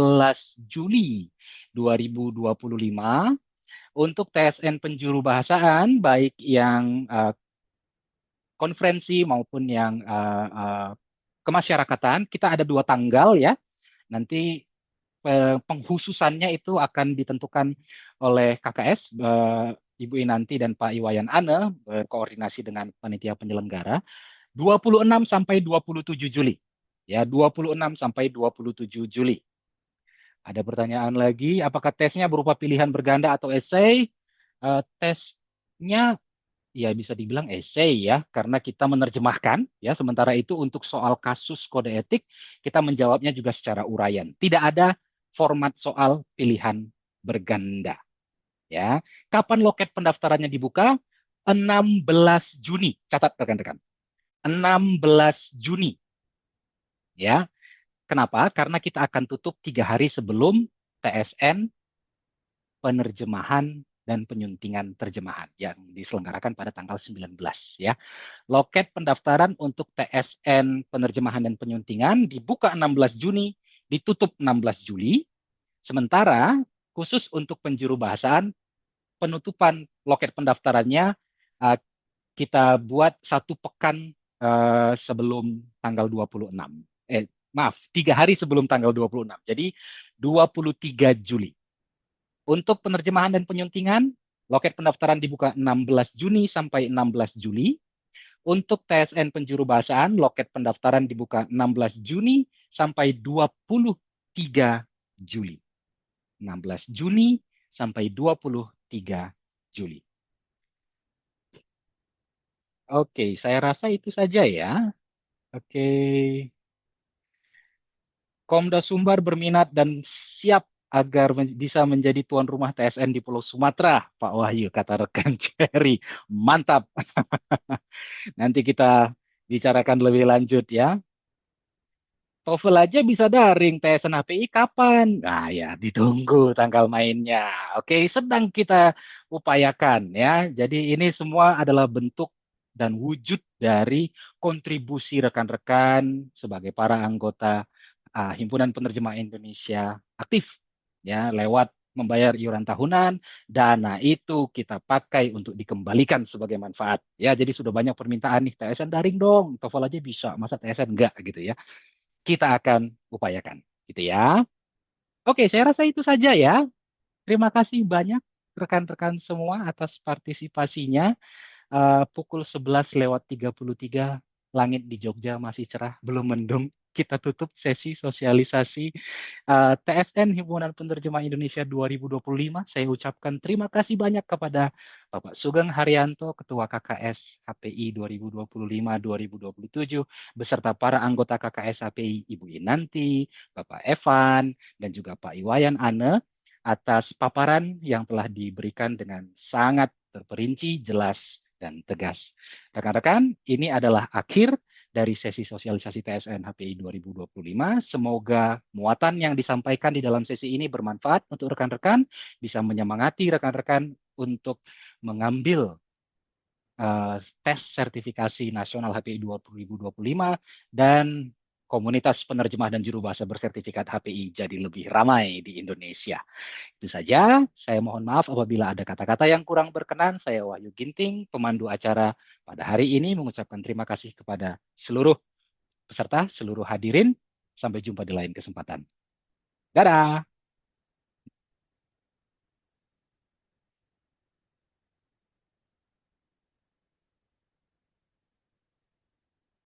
Juli 2025 untuk TSN penjuru bahasaan baik yang konferensi maupun yang kemasyarakatan, kita ada 2 tanggal ya. Nanti penghususannya itu akan ditentukan oleh KKS, Ibu Inanti dan Pak Iwayan Ane berkoordinasi dengan panitia penyelenggara 26 sampai 27 Juli. Ya, 26 sampai 27 Juli. Ada pertanyaan lagi, apakah tesnya berupa pilihan berganda atau esai? Tesnya ya bisa dibilang esai ya, karena kita menerjemahkan ya. Sementara itu untuk soal kasus kode etik kita menjawabnya juga secara uraian. Tidak ada format soal pilihan berganda ya. Kapan loket pendaftarannya dibuka? 16 Juni. Catat rekan-rekan. 16 Juni ya. Kenapa? Karena kita akan tutup 3 hari sebelum TSN penerjemahan dan penyuntingan terjemahan yang diselenggarakan pada tanggal 19 ya. Loket pendaftaran untuk TSN penerjemahan dan penyuntingan dibuka 16 Juni, ditutup 16 Juli. Sementara khusus untuk penjuru bahasaan penutupan loket pendaftarannya kita buat 1 pekan sebelum tanggal 26. Maaf, 3 hari sebelum tanggal 26. Jadi 23 Juli. Untuk penerjemahan dan penyuntingan, loket pendaftaran dibuka 16 Juni sampai 16 Juli. Untuk TSN penjuru bahasaan, loket pendaftaran dibuka 16 Juni sampai 23 Juli. 16 Juni sampai 23 Juli. Oke, saya rasa itu saja ya. Oke. Komda Sumbar berminat dan siap agar bisa menjadi tuan rumah TSN di Pulau Sumatera, Pak Wahyu, kata rekan Cherry. Mantap. Nanti kita bicarakan lebih lanjut ya. TOEFL aja bisa daring, TSN HPI kapan? Nah ya, ditunggu tanggal mainnya. Oke, sedang kita upayakan ya. Jadi ini semua adalah bentuk dan wujud dari kontribusi rekan-rekan sebagai para anggota Himpunan Penerjemah Indonesia aktif ya lewat membayar iuran tahunan. Dana itu kita pakai untuk dikembalikan sebagai manfaat. Ya, jadi sudah banyak permintaan nih, TSN daring dong, TOEFL aja bisa, masa TSN enggak gitu ya. Kita akan upayakan gitu ya. Oke, saya rasa itu saja ya. Terima kasih banyak rekan-rekan semua atas partisipasinya. Pukul 11:33, langit di Jogja masih cerah, belum mendung. Kita tutup sesi sosialisasi TSN Himpunan Penerjemah Indonesia 2025. Saya ucapkan terima kasih banyak kepada Bapak Sugeng Haryanto, Ketua KKS HPI 2025-2027, beserta para anggota KKS HPI, Ibu Inanti, Bapak Evan, dan juga Pak Iwayan Ane, atas paparan yang telah diberikan dengan sangat terperinci, jelas, dan tegas. Rekan-rekan, ini adalah akhir dari sesi sosialisasi TSN HPI 2025. Semoga muatan yang disampaikan di dalam sesi ini bermanfaat untuk rekan-rekan, bisa menyemangati rekan-rekan untuk mengambil tes sertifikasi nasional HPI 2025 dan komunitas penerjemah dan juru bahasa bersertifikat HPI jadi lebih ramai di Indonesia. Itu saja, saya mohon maaf apabila ada kata-kata yang kurang berkenan. Saya Wahyu Ginting, pemandu acara pada hari ini, mengucapkan terima kasih kepada seluruh peserta, seluruh hadirin. Sampai jumpa di lain kesempatan. Dadah!